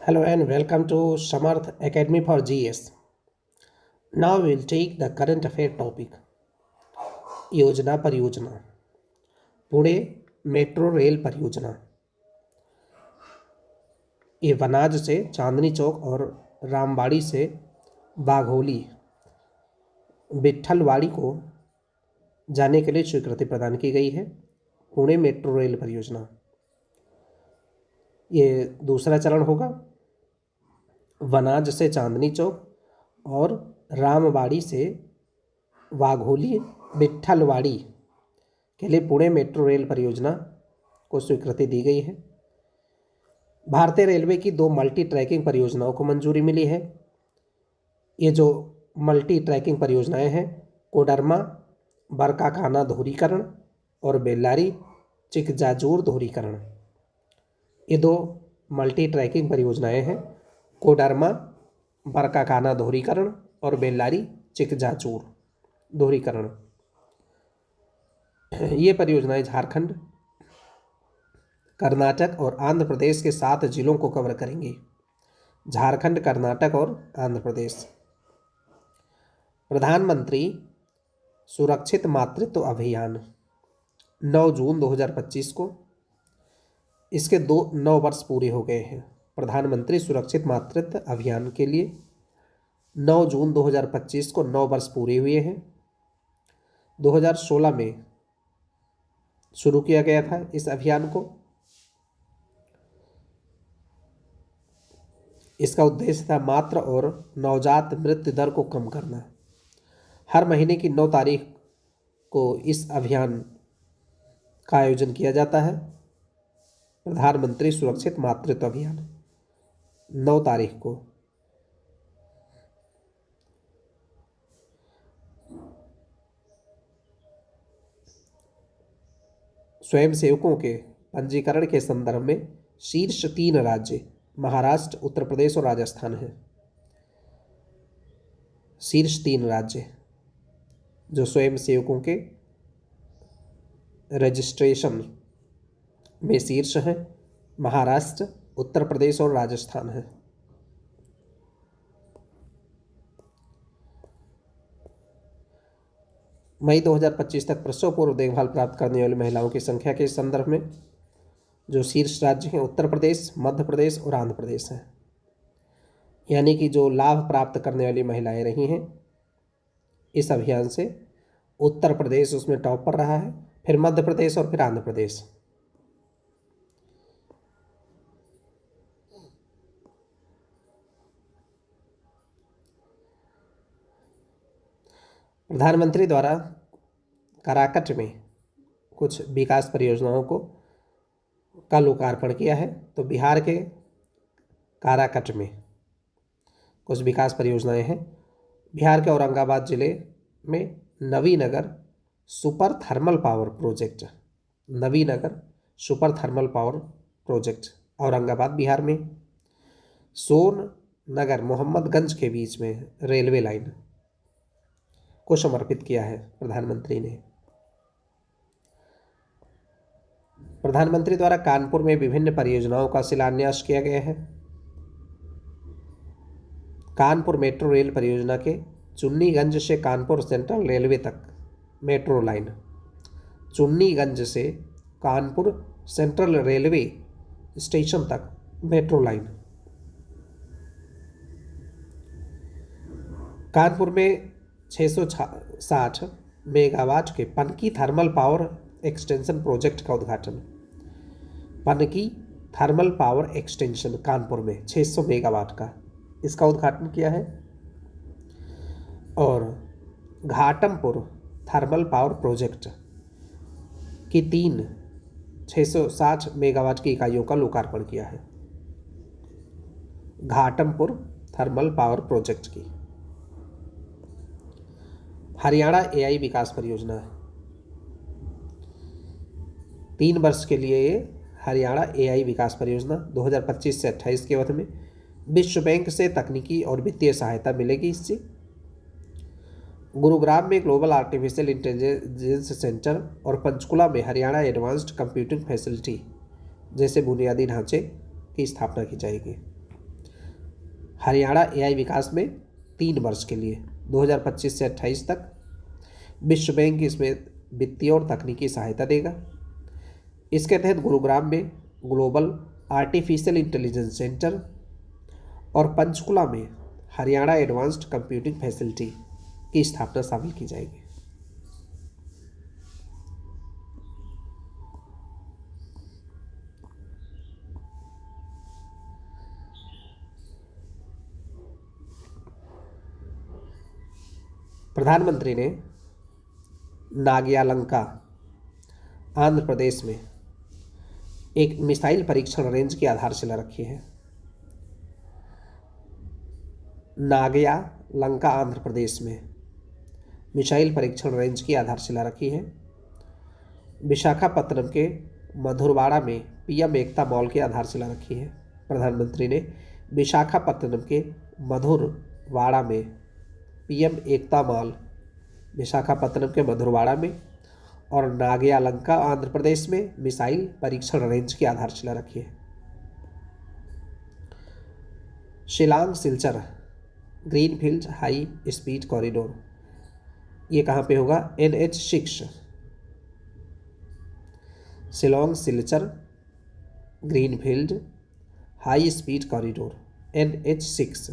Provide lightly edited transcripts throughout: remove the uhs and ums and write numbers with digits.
Hello and welcome to Samarth Academy for GS. Now we will take the current affair topic. योजना परियोजना Pune metro rail परियोजना। ये वनाज से चांदनी चौक और रामबाड़ी से बाघोली विट्ठलवाड़ी को जाने के लिए स्वीकृति प्रदान की गई है। पुणे मेट्रो रेल परियोजना ये दूसरा चरण होगा। वनाज से चांदनी चौक और रामबाड़ी से वाघोली विट्ठलवाड़ी के लिए पुणे मेट्रो रेल परियोजना को स्वीकृति दी गई है। भारतीय रेलवे की 2 मल्टी ट्रैकिंग परियोजनाओं को मंजूरी मिली है। ये जो मल्टी ट्रैकिंग परियोजनाएं हैं कोडरमा बरकाकाना दोहरीकरण और बेल्लारी चिकजाजूर दोहरीकरण। ये 2 मल्टी ट्रैकिंग परियोजनाएं हैं कोडरमा बरकाकाना दोहरीकरण और बेल्लारी चिकजाचूर दोहरीकरण। ये परियोजनाएं झारखंड, कर्नाटक और आंध्र प्रदेश के 7 जिलों को कवर करेंगी। झारखंड, कर्नाटक और आंध्र प्रदेश। प्रधानमंत्री सुरक्षित मातृत्व अभियान 9 जून 2025 को इसके 9 वर्ष पूरे हो गए हैं। प्रधानमंत्री सुरक्षित मातृत्व अभियान के लिए 9 जून 2025 को 9 वर्ष पूरे हुए हैं। 2016 में शुरू किया गया था इस अभियान को। इसका उद्देश्य था मातृ और नवजात मृत्यु दर को कम करना। हर महीने की 9 तारीख को इस अभियान का आयोजन किया जाता है। प्रधानमंत्री सुरक्षित मातृत्व अभियान 9 तारीख को। स्वयंसेवकों के पंजीकरण के संदर्भ में शीर्ष 3 राज्य महाराष्ट्र, उत्तर प्रदेश और राजस्थान हैं। शीर्ष 3 राज्य जो स्वयंसेवकों के रजिस्ट्रेशन में शीर्ष हैं महाराष्ट्र, उत्तर प्रदेश और राजस्थान है। मई 2025 तक प्रसव पूर्व देखभाल प्राप्त करने वाली महिलाओं की संख्या के संदर्भ में जो शीर्ष राज्य हैं उत्तर प्रदेश, मध्य प्रदेश और आंध्र प्रदेश हैं। यानी कि जो लाभ प्राप्त करने वाली महिलाएं रही हैं इस अभियान से, उत्तर प्रदेश उसमें टॉप पर रहा है, फिर मध्य प्रदेश और फिर आंध्र प्रदेश। प्रधानमंत्री द्वारा कराकट में कुछ विकास परियोजनाओं का लोकार्पण किया है। तो बिहार के काराकट में कुछ विकास परियोजनाएं हैं। बिहार के औरंगाबाद जिले में Navinagar super thermal power project, Navinagar super thermal power project Aurangabad Bihar में। सोननगर मोहम्मदगंज के बीच में रेलवे लाइन को समर्पित किया है प्रधानमंत्री ने। प्रधानमंत्री द्वारा कानपुर में विभिन्न परियोजनाओं का शिलान्यास किया गया है। कानपुर मेट्रो रेल परियोजना के चुन्नीगंज से कानपुर सेंट्रल रेलवे तक मेट्रो लाइन, चुन्नीगंज से कानपुर सेंट्रल रेलवे स्टेशन तक मेट्रो लाइन। कानपुर में 660 मेगावाट के Panki thermal power extension project का उद्घाटन। Panki thermal power extension Kanpur में 600 मेगावाट का, इसका उद्घाटन किया है। और घाटमपुर थर्मल पावर प्रोजेक्ट की 3 660 मेगावाट की इकाइयों का लोकार्पण किया है। घाटमपुर थर्मल पावर प्रोजेक्ट की। हरियाणा एआई विकास परियोजना है। 3 वर्ष के लिए ये हरियाणा एआई विकास परियोजना 2025 से 28 के अवधि में विश्व बैंक से तकनीकी और वित्तीय सहायता मिलेगी। इससे गुरुग्राम में ग्लोबल आर्टिफिशियल इंटेलिजेंस सेंटर और पंचकुला में हरियाणा एडवांस्ड कंप्यूटिंग फैसिलिटी जैसे बुनियादी ढांचे की स्थापना की जाएगी। हरियाणा एआई विकास में 3 वर्ष के लिए 2025 से 28 तक विश्व बैंक इसमें वित्तीय और तकनीकी सहायता देगा। इसके तहत गुरुग्राम में ग्लोबल आर्टिफिशियल इंटेलिजेंस सेंटर और पंचकुला में हरियाणा एडवांस्ड कंप्यूटिंग फैसिलिटी की स्थापना शामिल की जाएगी। प्रधानमंत्री ने नागयालंका आंध्र प्रदेश में एक मिसाइल परीक्षण रेंज की आधारशिला रखी है। नागयालंका आंध्र प्रदेश में मिसाइल परीक्षण रेंज की आधारशिला रखी है। विशाखापत्तनम के मधुरवाड़ा में पीएम एकता मॉल की आधारशिला रखी है। प्रधानमंत्री ने विशाखापत्तनम के मधुरवाड़ा में पीएम एकता मॉल विशाखापत्तनम के मधुरवाड़ा में और नागयालंका आंध्र प्रदेश में मिसाइल परीक्षण रेंज की आधारशिला रखी है। Shillong Silchar greenfield high speed corridor, ये कहाँ पे होगा? NH6। Shillong Silchar greenfield high speed corridor NH6।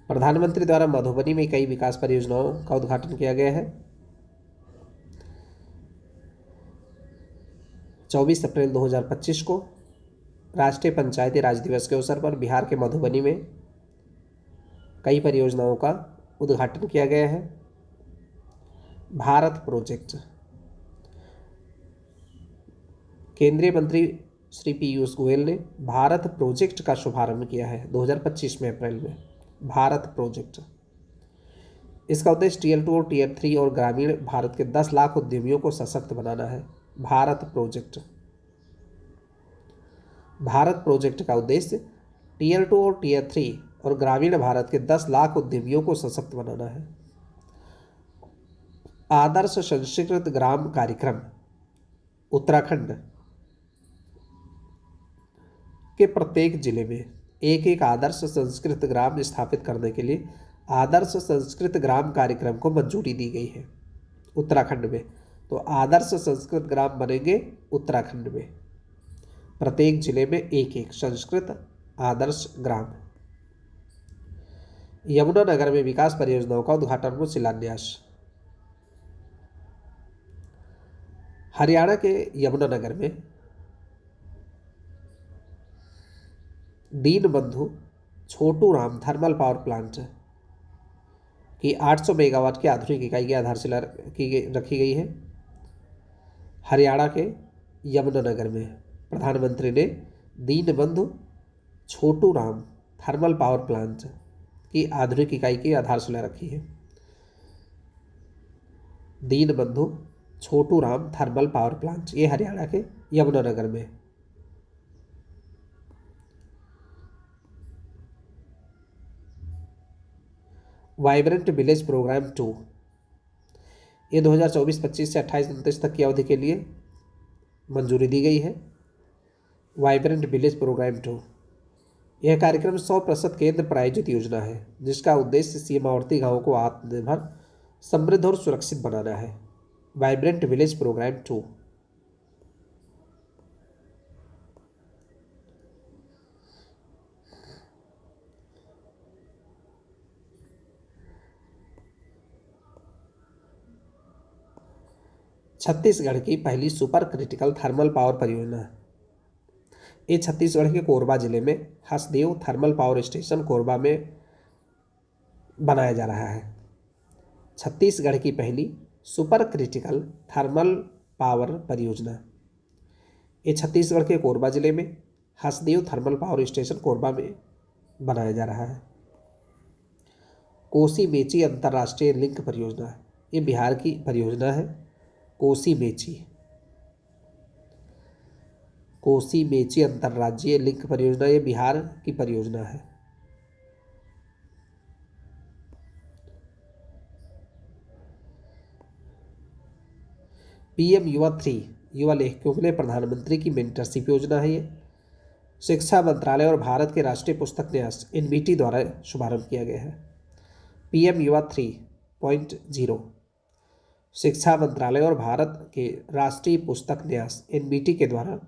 प्रधानमंत्री द्वारा मधुबनी में कई विकास परियोजनाओं का उद्घाटन किया गया है। 24 अप्रैल 2025 को राष्ट्रीय पंचायती राज दिवस के अवसर पर बिहार के मधुबनी में कई परियोजनाओं का उद्घाटन किया गया है। भारत प्रोजेक्ट, केंद्रीय मंत्री श्री पीयूष गोयल ने भारत प्रोजेक्ट का शुभारंभ किया है 2025 में अप्रैल में। भारत प्रोजेक्ट, इसका उद्देश्य टियर 2 और टियर 3 और ग्रामीण भारत के 10 लाख उद्यमियों को सशक्त बनाना है। भारत प्रोजेक्ट, भारत प्रोजेक्ट का उद्देश्य टियर 2 और टियर 3 और ग्रामीण भारत के 10 लाख उद्यमियों को सशक्त बनाना है। आदर्श संस्कृत ग्राम कार्यक्रम, उत्तराखंड के प्रत्येक जिले में एक एक आदर्श संस्कृत ग्राम स्थापित करने के लिए आदर्श संस्कृत ग्राम कार्यक्रम को मंजूरी दी गई है उत्तराखंड में। तो आदर्श संस्कृत ग्राम बनेंगे उत्तराखंड में, प्रत्येक जिले में एक एक संस्कृत आदर्श ग्राम। यमुनानगर में विकास परियोजनाओं का उद्घाटन व शिलान्यास। हरियाणा के यमुनानगर में Deenbandhu Chhotu Ram thermal power plant की 800 मेगावाट की आधुनिक इकाई की आधारशिला रखी गई है। हरियाणा के यमुनानगर में प्रधानमंत्री ने Deenbandhu Chhotu Ram thermal power plant की आधुनिक इकाई की आधारशिला रखी है। Deenbandhu Chhotu Ram thermal power plant, ये हरियाणा के यमुनानगर में। वाइब्रेंट विलेज प्रोग्राम 2, ये 2024-25 से 28-29 तक की अवधि के लिए मंजूरी दी गई है। वाइब्रेंट विलेज प्रोग्राम 2, यह कार्यक्रम 100% केंद्र प्रायोजित योजना है जिसका उद्देश्य सीमावर्ती गांवों को आत्मनिर्भर, समृद्ध और सुरक्षित बनाना है। Vibrant village programme 2। छत्तीसगढ़ की पहली सुपर क्रिटिकल थर्मल पावर परियोजना, ये छत्तीसगढ़ के कोरबा जिले में Hasdeo thermal power station Korba में बनाया जा रहा है। छत्तीसगढ़ की पहली सुपर क्रिटिकल थर्मल पावर परियोजना, ये छत्तीसगढ़ के कोरबा जिले में Hasdeo thermal power station Korba में बनाया जा रहा है। कोसी मेची अंतर्राष्ट्रीय लिंक परियोजना, ये बिहार की परियोजना है। कोसी मेची अंतर्राज्यीय लिंक परियोजना, ये बिहार की परियोजना है। PM युवा 3 युवा लेखकों के लिए प्रधानमंत्री की मेंटरशिप योजना है ये। शिक्षा मंत्रालय और भारत के राष्ट्रीय पुस्तक न्यास NBT द्वारा शुभारंभ किया गया है। PM युवा 3.0 शिक्षा मंत्रालय और भारत के राष्ट्रीय पुस्तक न्यास NBT के द्वारा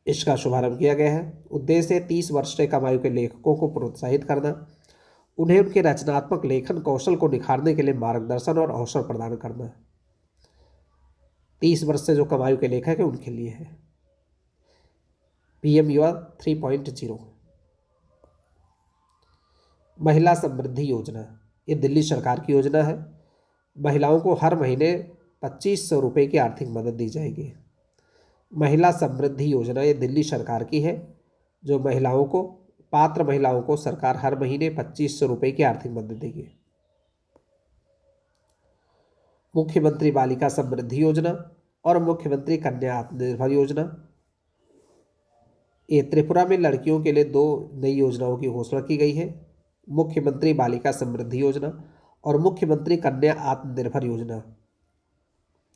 इसका शुभारंभ किया गया है। उद्देश्य 30 वर्ष से कम आयु के लेखकों को प्रोत्साहित करना, उन्हें उनके रचनात्मक लेखन कौशल को निखारने के लिए मार्गदर्शन और अवसर प्रदान करना। 30 वर्ष से जो कम आयु के लेखक है उनके लिए है PM युवा 3.0। महिला समृद्धि योजना, ये दिल्ली सरकार की योजना है। महिलाओं को हर महीने 2500 रुपये की आर्थिक मदद दी जाएगी। महिला समृद्धि योजना ये दिल्ली सरकार की है, जो पात्र महिलाओं को सरकार हर महीने 2500 रुपये की आर्थिक मदद देगी। मुख्यमंत्री बालिका समृद्धि योजना और मुख्यमंत्री कन्या आत्मनिर्भर योजना, ये त्रिपुरा में लड़कियों के लिए 2 नई योजनाओं की घोषणा की गई है। मुख्यमंत्री बालिका समृद्धि योजना और मुख्यमंत्री कन्या आत्मनिर्भर योजना,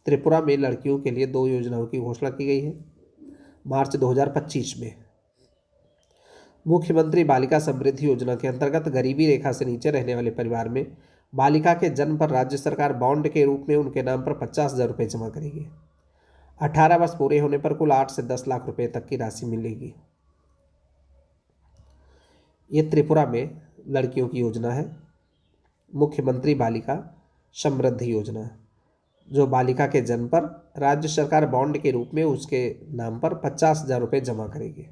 त्रिपुरा में लड़कियों के लिए 2 योजनाओं की घोषणा की गई है मार्च 2025 में। मुख्यमंत्री बालिका समृद्धि योजना के अंतर्गत गरीबी रेखा से नीचे रहने वाले परिवार में बालिका के जन्म पर राज्य सरकार बॉन्ड के रूप में उनके नाम पर 50,000 रुपये जमा करेगी। 18 वर्ष पूरे होने पर कुल 8 से 10 लाख रुपए तक की राशि मिलेगी। ये त्रिपुरा में लड़कियों की योजना है, मुख्यमंत्री बालिका समृद्धि योजना, जो बालिका के जन्म पर राज्य सरकार बॉन्ड के रूप में उसके नाम पर 50,000 रुपये जमा करेगी,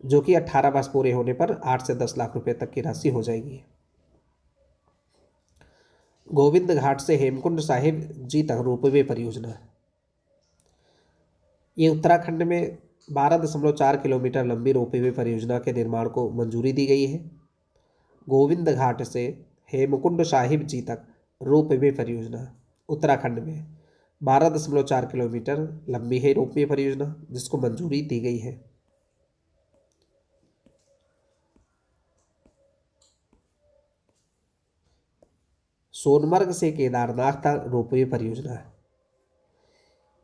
जो कि 18 वर्ष पूरे होने पर 8 से 10 लाख रुपए तक की राशि हो जाएगी। गोविंद घाट से हेमकुंड साहिब जी तक रोपवे परियोजना, ये उत्तराखंड में 12.4 किलोमीटर लंबी रोपवे परियोजना के निर्माण को मंजूरी दी गई है। गोविंद घाट से हेमकुंड साहिब जी तक रोपवे परियोजना उत्तराखंड में 12.4 किलोमीटर लंबी है रोपवे परियोजना, जिसको मंजूरी दी गई है। सोनमर्ग से केदारनाथ तक रोपवे परियोजना है।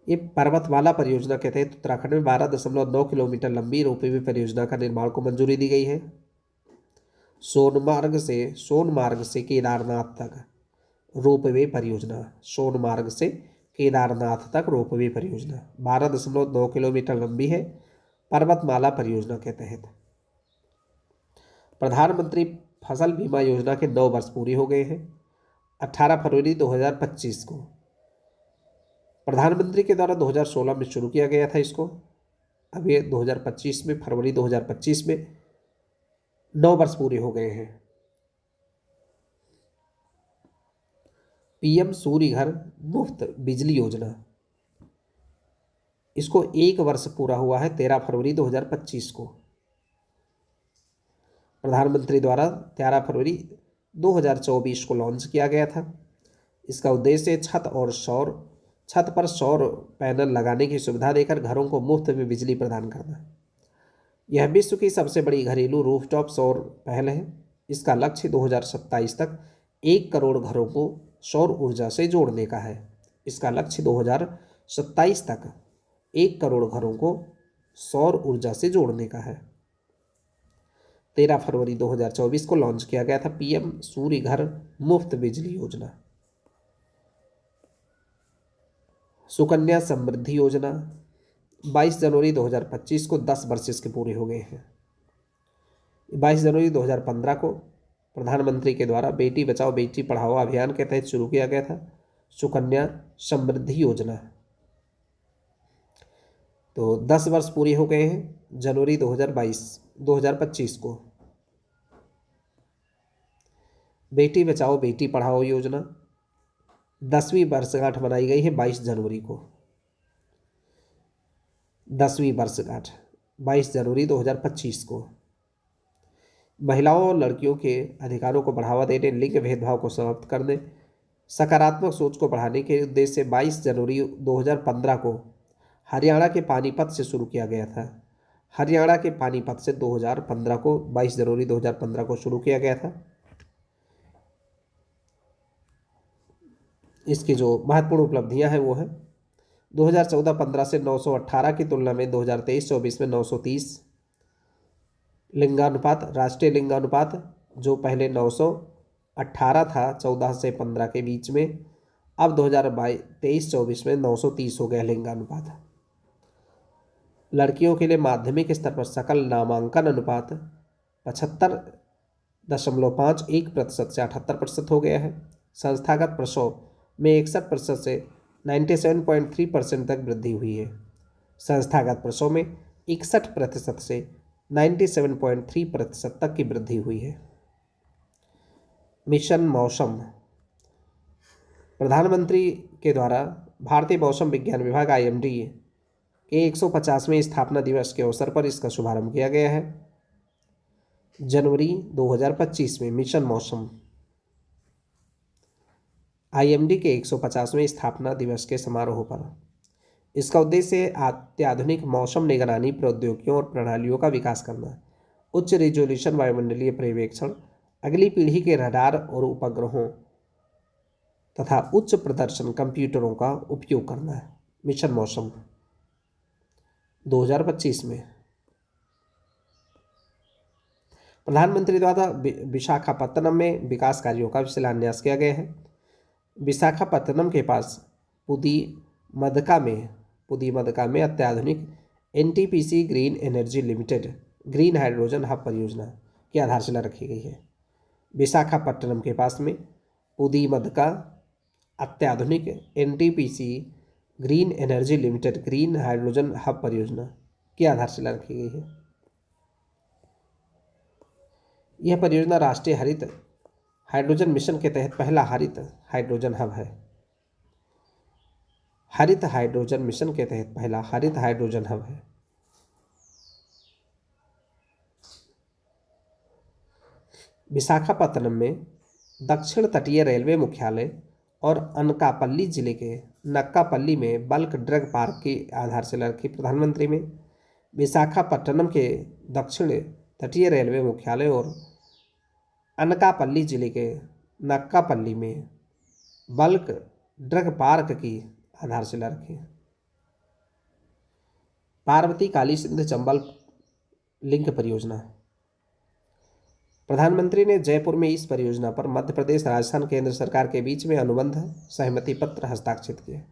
ये पर्वतमाला परियोजना के तहत उत्तराखंड में 12.9 किलोमीटर लंबी रोपवे परियोजना का निर्माण को मंजूरी दी गई है। सोनमार्ग से केदारनाथ तक रोपवे परियोजना, सोनमार्ग से केदारनाथ तक रोपवे परियोजना 12.9 किलोमीटर लंबी है पर्वतमाला परियोजना के तहत। प्रधानमंत्री फसल बीमा योजना के 9 वर्ष पूरे हो गए हैं। 18 फरवरी 2025 को प्रधानमंत्री के द्वारा 2016 में शुरू किया गया था इसको। अब ये 2025 में, फरवरी 2025 में 9 वर्ष पूरे हो गए हैं। PM सूर्य घर मुफ्त बिजली योजना, इसको 1 वर्ष पूरा हुआ है 13 फरवरी 2025 को। प्रधानमंत्री द्वारा 13 फरवरी 2024 को लॉन्च किया गया था। इसका उद्देश्य छत पर सौर पैनल लगाने की सुविधा देकर घरों को मुफ्त में बिजली प्रदान करना। यह विश्व की सबसे बड़ी घरेलू रूफटॉप सौर पहल है। इसका लक्ष्य 2027 तक 1 करोड़ घरों को सौर ऊर्जा से जोड़ने का है। इसका लक्ष्य 2027 तक 1 करोड़ घरों को सौर ऊर्जा से जोड़ने का है। 13 फरवरी 2024 को लॉन्च किया गया था PM सूर्य घर मुफ्त बिजली योजना। सुकन्या समृद्धि योजना 22 जनवरी 2025 को 10 वर्ष इसके पूरे हो गए हैं। 22 जनवरी 2015 को प्रधानमंत्री के द्वारा बेटी बचाओ बेटी पढ़ाओ अभियान के तहत शुरू किया गया था सुकन्या समृद्धि योजना। तो 10 वर्ष पूरे हो गए हैं जनवरी 2025 को। बेटी बचाओ बेटी पढ़ाओ योजना 10वीं वर्षगांठ मनाई गई है 22 जनवरी को। 10वीं वर्षगांठ 22 जनवरी 2025 को। महिलाओं और लड़कियों के अधिकारों को बढ़ावा देने, लिंग भेदभाव को समाप्त करने, सकारात्मक सोच को बढ़ाने के उद्देश्य से 22 जनवरी 2015 को हरियाणा के पानीपत से शुरू किया गया था। हरियाणा के पानीपत से 2015 को 22 जनवरी 2015 को शुरू किया गया था। इसकी जो महत्वपूर्ण उपलब्धियां हैं वो हैं 2014-15 से 918 की तुलना में 2023-24 में 930 लिंगानुपात, राष्ट्रीय लिंगानुपात जो पहले 918 था 14 से 15 के बीच में, अब 2023-24 में 930 हो गया लिंगानुपात। लड़कियों के लिए माध्यमिक स्तर पर सकल नामांकन अनुपात 75.51% से 78% हो गया है। संस्थागत प्रसव में 61% से 97.3% तक वृद्धि हुई है। संस्थागत प्रसव में 61% से 97.3% तक की वृद्धि हुई है। मिशन मौसम, प्रधानमंत्री के द्वारा भारतीय मौसम विज्ञान विभाग IMD के 150वें स्थापना दिवस के अवसर पर इसका शुभारंभ किया गया है जनवरी 2025 में। मिशन मौसम IMD के 150वें स्थापना दिवस के समारोह पर। इसका उद्देश्य अत्याधुनिक मौसम निगरानी प्रौद्योगिकियों और प्रणालियों का विकास करना, उच्च रिजोल्यूशन वायुमंडलीय पर्यवेक्षण, अगली पीढ़ी के रडार और उपग्रहों तथा उच्च प्रदर्शन कंप्यूटरों का उपयोग करना है। मिशन मौसम 2025 में प्रधानमंत्री द्वारा विशाखापत्तनम में विकास कार्यों का शिलान्यास किया गया है। विशाखापत्तनम के पास पुदीमदका में अत्याधुनिक NTPC green energy limited green hydrogen hub परियोजना की आधारशिला रखी गई है। विशाखापट्टनम के पास में पुदीमदका अत्याधुनिक NTPC green energy limited green hydrogen hub परियोजना की आधारशिला रखी गई है। यह परियोजना राष्ट्रीय हरित हाइड्रोजन मिशन के तहत पहला हरित हाइड्रोजन हब है। हरित हाइड्रोजन मिशन के तहत पहला हरित हाइड्रोजन हब है। विशाखापत्तनम में दक्षिण तटीय रेलवे मुख्यालय और अनकापल्ली जिले के नक्कापल्ली में बल्क ड्रग पार्क की आधारशिला रखी प्रधानमंत्री में। विशाखापट्टनम के दक्षिण तटीय रेलवे मुख्यालय और अनकापल्ली जिले के नक्कापल्ली में बल्क ड्रग पार्क की आधारशिला रखी। पार्वती काली सिंध चंबल लिंक परियोजना, प्रधानमंत्री ने जयपुर में इस परियोजना पर मध्य प्रदेश, राजस्थान, केंद्र सरकार के बीच में अनुबंध सहमति पत्र हस्ताक्षरित किए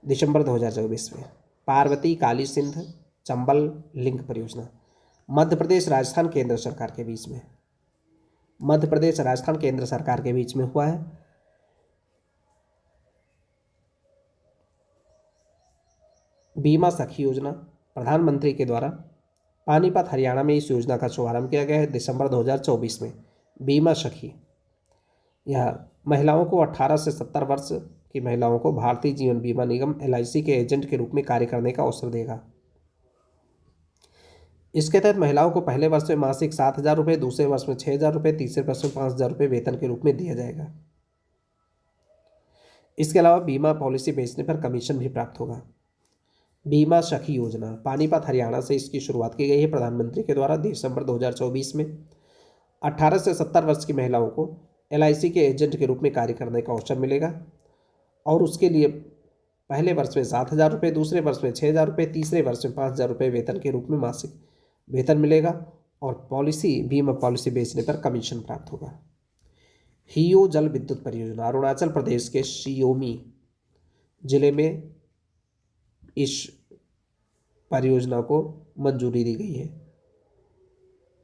दिसंबर 2024 में। पार्वती काली सिंध चंबल लिंक परियोजना मध्य प्रदेश, राजस्थान, केंद्र सरकार के बीच में, मध्य प्रदेश, राजस्थान, केंद्र सरकार के बीच में हुआ है। बीमा सखी योजना, प्रधानमंत्री के द्वारा पानीपत, हरियाणा में इस योजना का शुभारंभ किया गया है दिसंबर 2024 में। बीमा सखी यह महिलाओं को 18 से 70 वर्ष की महिलाओं को भारतीय जीवन बीमा निगम LIC के एजेंट के रूप में कार्य करने का अवसर देगा। इसके तहत महिलाओं को पहले वर्ष में मासिक 7,000 रुपये, दूसरे वर्ष में 6,000 रुपये, तीसरे वर्ष में 5,000 रुपये वेतन के रूप में दिया जाएगा। इसके अलावा बीमा पॉलिसी बेचने पर कमीशन भी प्राप्त होगा। बीमा सखी योजना पानीपत, हरियाणा से इसकी शुरुआत की गई है प्रधानमंत्री के द्वारा दिसंबर 2024 में। 18 से 70 वर्ष की महिलाओं को LIC के एजेंट के रूप में कार्य करने का अवसर मिलेगा और उसके लिए पहले वर्ष में 7,000 रुपये, दूसरे वर्ष में 6,000 रुपये, तीसरे वर्ष में 5,000 रुपये वेतन के रूप में मासिक वेतन मिलेगा और बीमा पॉलिसी बेचने पर कमीशन प्राप्त होगा। हियो जल विद्युत परियोजना, अरुणाचल प्रदेश के शियोमी जिले में इस परियोजना को मंजूरी दी गई है।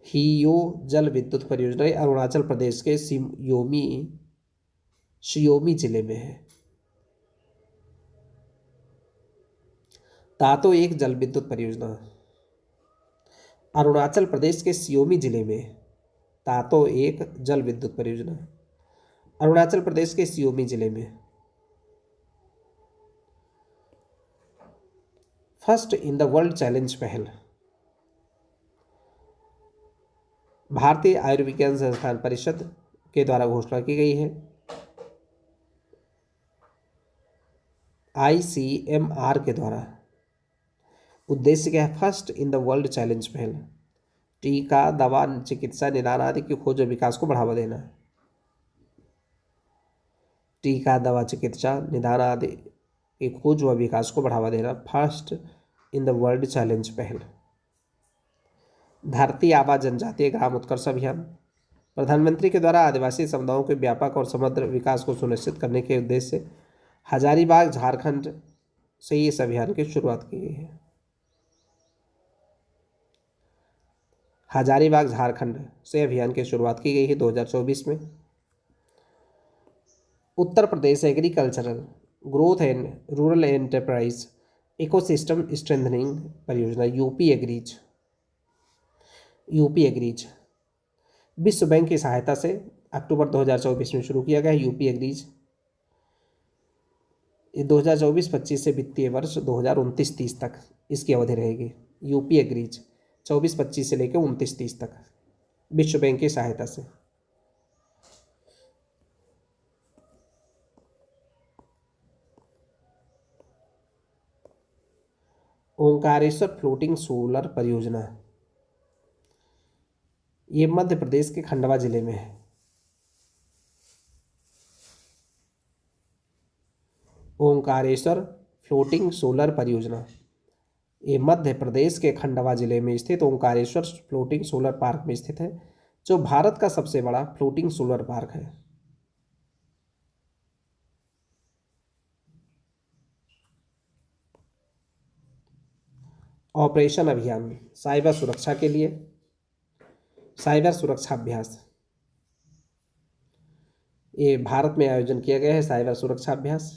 हियो जल विद्युत परियोजना अरुणाचल प्रदेश के शियोमी जिले में है। तातो एक जल विद्युत परियोजना, अरुणाचल प्रदेश के शियोमी जिले में तातो एक जल विद्युत परियोजना, अरुणाचल प्रदेश के शियोमी जिले में। First in the world challenge पहल, भारतीय आयुर्विज्ञान संस्थान परिषद के द्वारा घोषणा की गई है। ICMR के द्वारा उद्देश्य क्या है? First in the world challenge पहल, टीका, दवा, चिकित्सा, निदान आदि की खोज और विकास को बढ़ावा देना है। टीका, दवा, चिकित्सा, निदान आदि की खोज व विकास को बढ़ावा देना। First in the world challenge पहल। धरती आबा जनजातीय ग्राम उत्कर्ष अभियान। प्रधानमंत्री के द्वारा आदिवासी समुदायों के व्यापक और समग्र विकास को सुनिश्चित करने के उद्देश्य से हजारीबाग झारखंड से इस अभियान की शुरुआत की गई है। हजारीबाग झारखंड से अभियान की शुरुआत की गई है 2024 में। Uttar Pradesh agricultural growth and rural enterprise ecosystem strengthening परियोजना यूपी एग्रीज विश्व बैंक की सहायता से अक्टूबर 2024 में शुरू किया गया। यूपी एग्रीज 2024-25 से वित्तीय वर्ष 2029-30 तक इसकी अवधि रहेगी। यूपी एग्रीज 24-25 से लेकर 29-30 तक विश्व बैंक की सहायता से। ओंकारेश्वर फ्लोटिंग सोलर परियोजना ये मध्य प्रदेश के खंडवा जिले में है। ओंकारेश्वर फ्लोटिंग सोलर परियोजना ये मध्य प्रदेश के खंडवा जिले में स्थित ओंकारेश्वर फ्लोटिंग सोलर पार्क में स्थित है, जो भारत का सबसे बड़ा फ्लोटिंग सोलर पार्क है। ऑपरेशन अभियान साइबर सुरक्षा के लिए साइबर सुरक्षा अभ्यास ये भारत में आयोजन किया गया है। साइबर सुरक्षा अभ्यास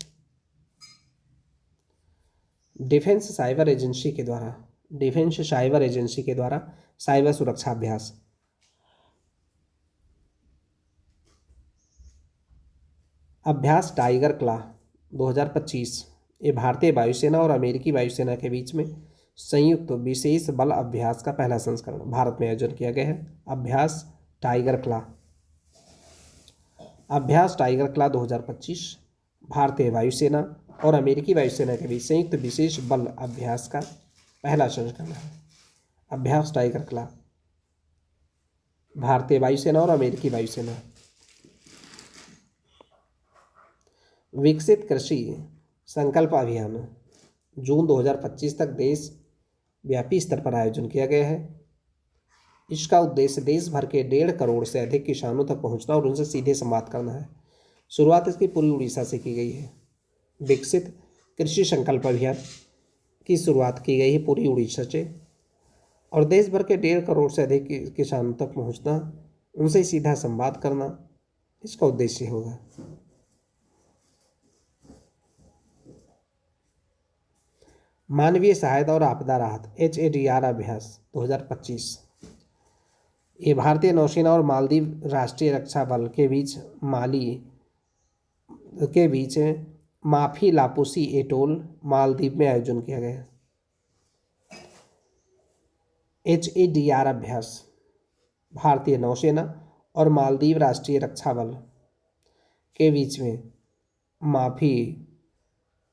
डिफेंस साइबर एजेंसी के द्वारा साइबर सुरक्षा अभ्यास। अभ्यास टाइगर क्ला 2025 ये भारतीय वायुसेना और अमेरिकी वायुसेना के बीच में संयुक्त विशेष बल अभ्यास का पहला संस्करण भारत में आयोजन किया गया है। अभ्यास टाइगर क्ला 2025 भारतीय वायुसेना और अमेरिकी वायुसेना के बीच संयुक्त विशेष बल अभ्यास का पहला संस्करण है। अभ्यास टाइगर क्ला भारतीय वायुसेना और अमेरिकी वायुसेना। विकसित कृषि संकल्प अभियान जून 2025 तक देश व्यापी स्तर पर आयोजन किया गया है। इसका उद्देश्य देश भर के 1.5 करोड़ से अधिक किसानों तक पहुंचना और उनसे सीधे संवाद करना है। शुरुआत इसकी पूरी उड़ीसा से की गई है। विकसित कृषि संकल्प अभियान की शुरुआत की गई है पूरी उड़ीसा से और देश भर के 1.5 करोड़ से अधिक किसानों तक पहुंचना, उनसे सीधा संवाद करना इसका उद्देश्य होगा। मानवीय सहायता और आपदा राहत HADR अभ्यास 2025 ये भारतीय नौसेना और मालदीव राष्ट्रीय रक्षा बल के बीच माफी लापुसी एटोल मालदीव में आयोजन किया गया। HADR अभ्यास भारतीय नौसेना और मालदीव राष्ट्रीय रक्षा बल के बीच में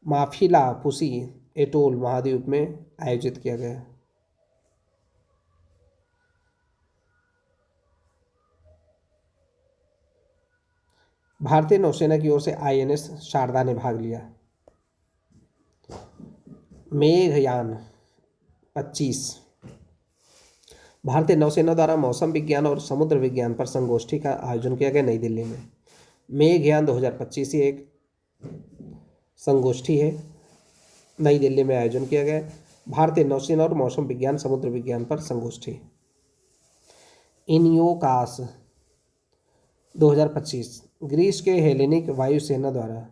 माफी लापुसी एटोल महाद्वीप में आयोजित किया गया। भारतीय नौसेना की ओर से INS शारदा ने भाग लिया। मेघयान 25 भारतीय नौसेना द्वारा मौसम विज्ञान और समुद्र विज्ञान पर संगोष्ठी का आयोजन किया गया नई दिल्ली में। मेघयान 2025 एक संगोष्ठी है, नई दिल्ली में आयोजन किया गया। भारतीय नौसेना और मौसम विज्ञान समुद्र विज्ञान पर संगोष्ठी। इनियोकास 2025 ग्रीस के हेलेनिक वायुसेना द्वारा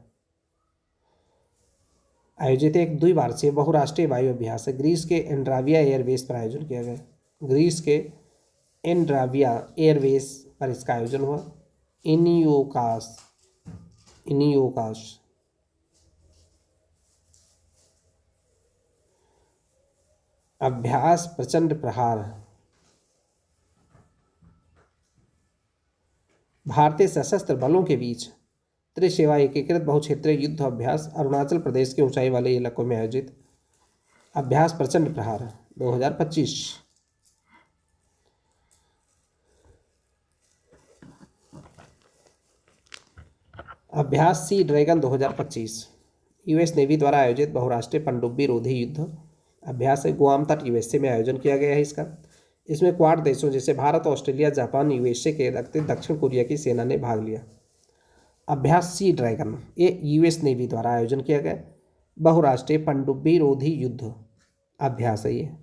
आयोजित एक द्विवार्षीय बहुराष्ट्रीय वायु अभ्यास है। ग्रीस के एंड्राविया एयरबेस पर आयोजन किया गया। ग्रीस के एंड्राविया एयरबेस पर इसका आयोजन हुआ। इनियोकास अभ्यास प्रचंड प्रहार भारतीय सशस्त्र बलों के बीच त्रिसेवा एकीकृत बहुक्षेत्रीय युद्ध अभ्यास अरुणाचल प्रदेश के ऊंचाई वाले इलाकों में आयोजित अभ्यास प्रचंड प्रहार 2025। अभ्यास सी ड्रैगन 2025 यूएस नेवी द्वारा आयोजित बहुराष्ट्रीय पनडुब्बी रोधी युद्ध अभ्यास है। गुआम तट यूएसए में आयोजन किया गया है इसका। इसमें क्वाड देशों जैसे भारत, ऑस्ट्रेलिया, जापान, यूएसए के लगते दक्षिण कोरिया की सेना ने भाग लिया। अभ्यास सी ड्रैगन ये यूएस नेवी द्वारा आयोजन किया गया बहुराष्ट्रीय पनडुब्बी रोधी युद्ध अभ्यास है। ये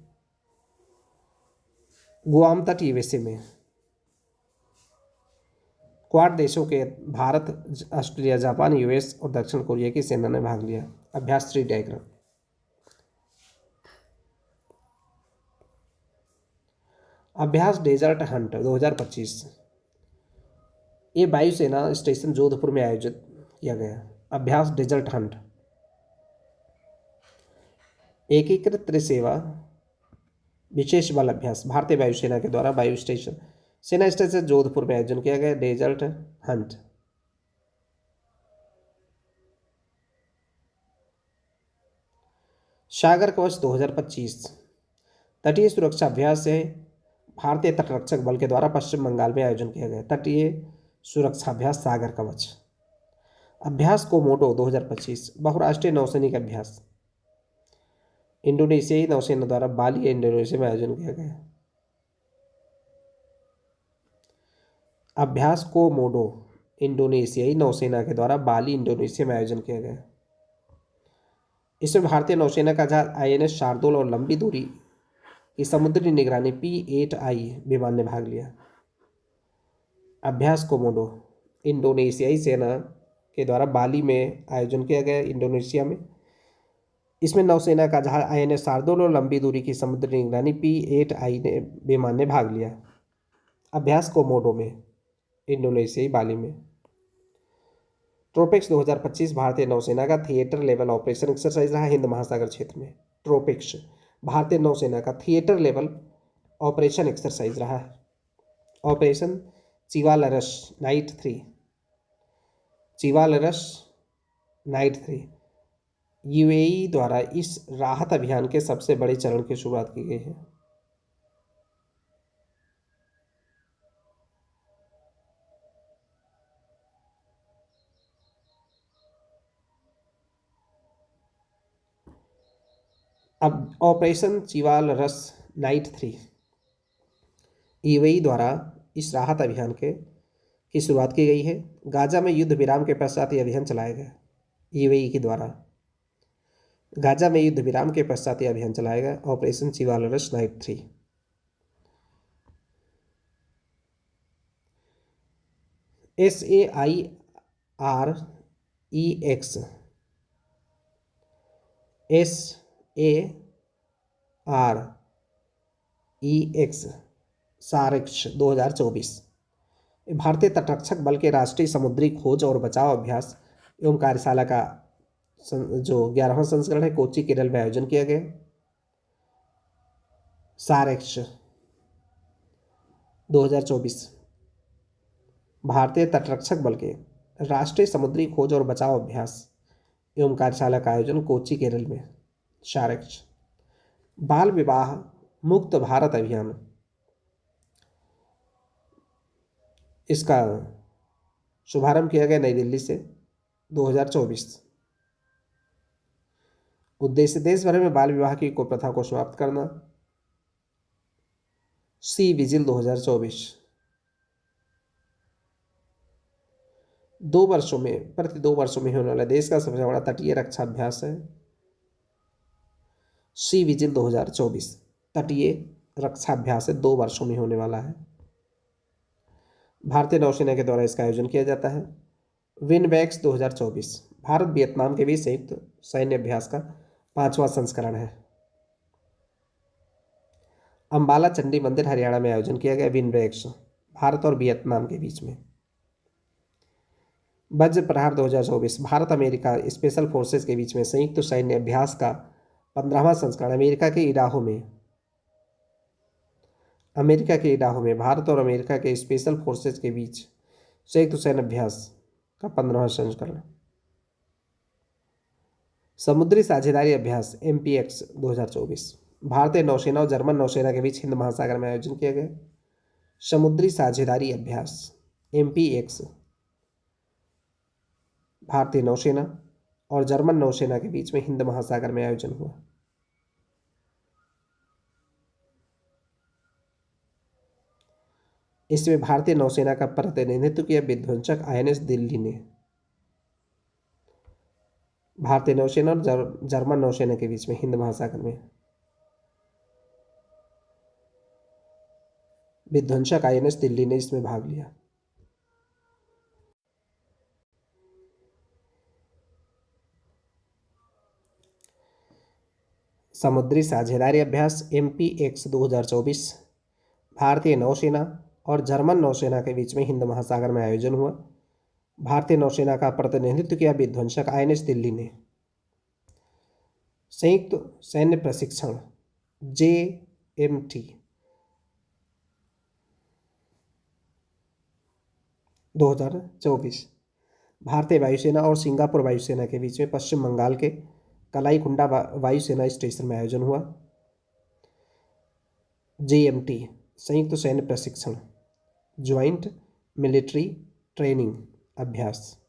गुआम तट यूएसए में क्वाड देशों के भारत, ऑस्ट्रेलिया, जापान, यूएस और दक्षिण कोरिया की सेना ने भाग लिया। अभ्यास 3 डायग्राम। अभ्यास डेजर्ट हंट 2025 ये वायुसेना स्टेशन जोधपुर में आयोजित किया गया। अभ्यास डेजर्ट हंट एकीकृत त्रिसेवा विशेष बल अभ्यास भारतीय वायुसेना के द्वारा वायु स्टेशन सेना स्टेशन जोधपुर में आयोजन किया गया। डेजर्ट हंट सागर कवच 2025 तटीय सुरक्षा अभ्यास है भारतीय तटरक्षक बल के द्वारा पश्चिम बंगाल में आयोजन किया गया। तटीय सुरक्षा अभ्यास सागर कवच। अभ्यास कोमोडो 2025 बहुराष्ट्रीय नौसैनिक अभ्यास इंडोनेशियाई नौसेना द्वारा बाली इंडोनेशिया में आयोजन किया गया। अभ्यास कोमोडो इंडोनेशियाई नौसेना के द्वारा बाली इंडोनेशिया में आयोजन किया गया। इसमें भारतीय नौसेना का जहाज आईएनएस शार्दुल और लंबी दूरी की समुद्री निगरानी P-8I विमान ने भाग लिया। अभ्यास कोमोडो इंडोनेशियाई सेना के द्वारा बाली में आयोजन किया गया इंडोनेशिया में। इसमें नौसेना का जहाज आईएनएस शार्दुल और लंबी दूरी की समुद्री निगरानी P-8I विमान ने भाग लिया। अभ्यास कोमोडो में इंडोनेशियाई बाली में। ट्रोपिक्स 2025 भारतीय नौसेना का थिएटर लेवल ऑपरेशन एक्सरसाइज रहा हिंद महासागर क्षेत्र में। ट्रोपिक्स भारतीय नौसेना का थिएटर लेवल ऑपरेशन एक्सरसाइज रहा है। ऑपरेशन चिवालरस नाइट 3 चिवालरस नाइट 3 यूएई द्वारा इस राहत अभियान के सबसे बड़े चरण की शुरुआत की गई है। अब ऑपरेशन चिवालरस नाइट 3 यूएई द्वारा इस राहत अभियान की शुरुआत की गई है। गाजा में युद्ध विराम के पश्चात यह अभियान चलाया गया। यूएई के द्वारा गाजा में युद्ध विराम के पश्चात यह अभियान चलाया गया। ऑपरेशन चिवालरस नाइट 3 SAIREX सारेक्ष 2024 भारतीय तटरक्षक बल के राष्ट्रीय समुद्री खोज और बचाव अभ्यास एवं कार्यशाला का जो 11वां संस्करण है कोच्चि केरल में आयोजन किया गया। सारेक्ष 2024 भारतीय तटरक्षक बल के राष्ट्रीय समुद्री खोज और बचाव अभ्यास एवं कार्यशाला का आयोजन कोच्चि केरल में। सारेक्ष बाल विवाह मुक्त भारत अभियान इसका शुभारंभ किया गया नई दिल्ली से 2024। उद्देश्य देश भर में बाल विवाह की कुप्रथा को समाप्त करना। सी विजिल 2024 प्रति 2 वर्षों में होने वाला देश का सबसे बड़ा तटीय रक्षा अभ्यास है। सी विजिल 2024 तटीय रक्षा अभ्यास है 2 वर्षों में होने वाला है। भारतीय नौसेना के द्वारा इसका आयोजन किया जाता है। विनबैक्स 2024 भारत वियतनाम के बीच संयुक्त सैन्य अभ्यास का 5वां संस्करण है। अंबाला चंडी मंदिर हरियाणा में आयोजन किया गया। विनबैक्स भारत और वियतनाम के बीच में। वज्र प्रहार 2024 भारत अमेरिका स्पेशल फोर्सेस के बीच में संयुक्त सैन्य अभ्यास का 15वां संस्करण अमेरिका के इडाहो में भारत और अमेरिका के स्पेशल फोर्सेस के बीच संयुक्त सैन्य अभ्यास का 15वां संस्करण। समुद्री साझेदारी अभ्यास MPX 2024 भारतीय नौसेना और जर्मन नौसेना के बीच हिंद महासागर में आयोजन किया गया। समुद्री साझेदारी अभ्यास MPX भारतीय नौसेना और जर्मन नौसेना के बीच में हिंद महासागर में आयोजन हुआ? इसमें भारतीय नौसेना का प्रतिनिधित्व किया विध्वंसक आईएनएस दिल्ली ने। भारतीय नौसेना और जर्मन नौसेना के बीच में हिंद महासागर में विध्वंसक आईएनएस दिल्ली ने इसमें भाग लिया। समुद्री साझेदारी अभ्यास MPX 2024 भारतीय नौसेना और जर्मन नौसेना के बीच में हिंद महासागर में आयोजन हुआ। भारतीय नौसेना का प्रतिनिधित्व किया विध्वंसक आईएनएस दिल्ली ने। संयुक्त सैन्य प्रशिक्षण JMT 2024 भारतीय वायुसेना और सिंगापुर वायुसेना के बीच में पश्चिम बंगाल के कलाईकुंडा वायुसेना स्टेशन में आयोजन हुआ। JMT संयुक्त सैन्य प्रशिक्षण ज्वाइंट मिलिट्री ट्रेनिंग अभ्यास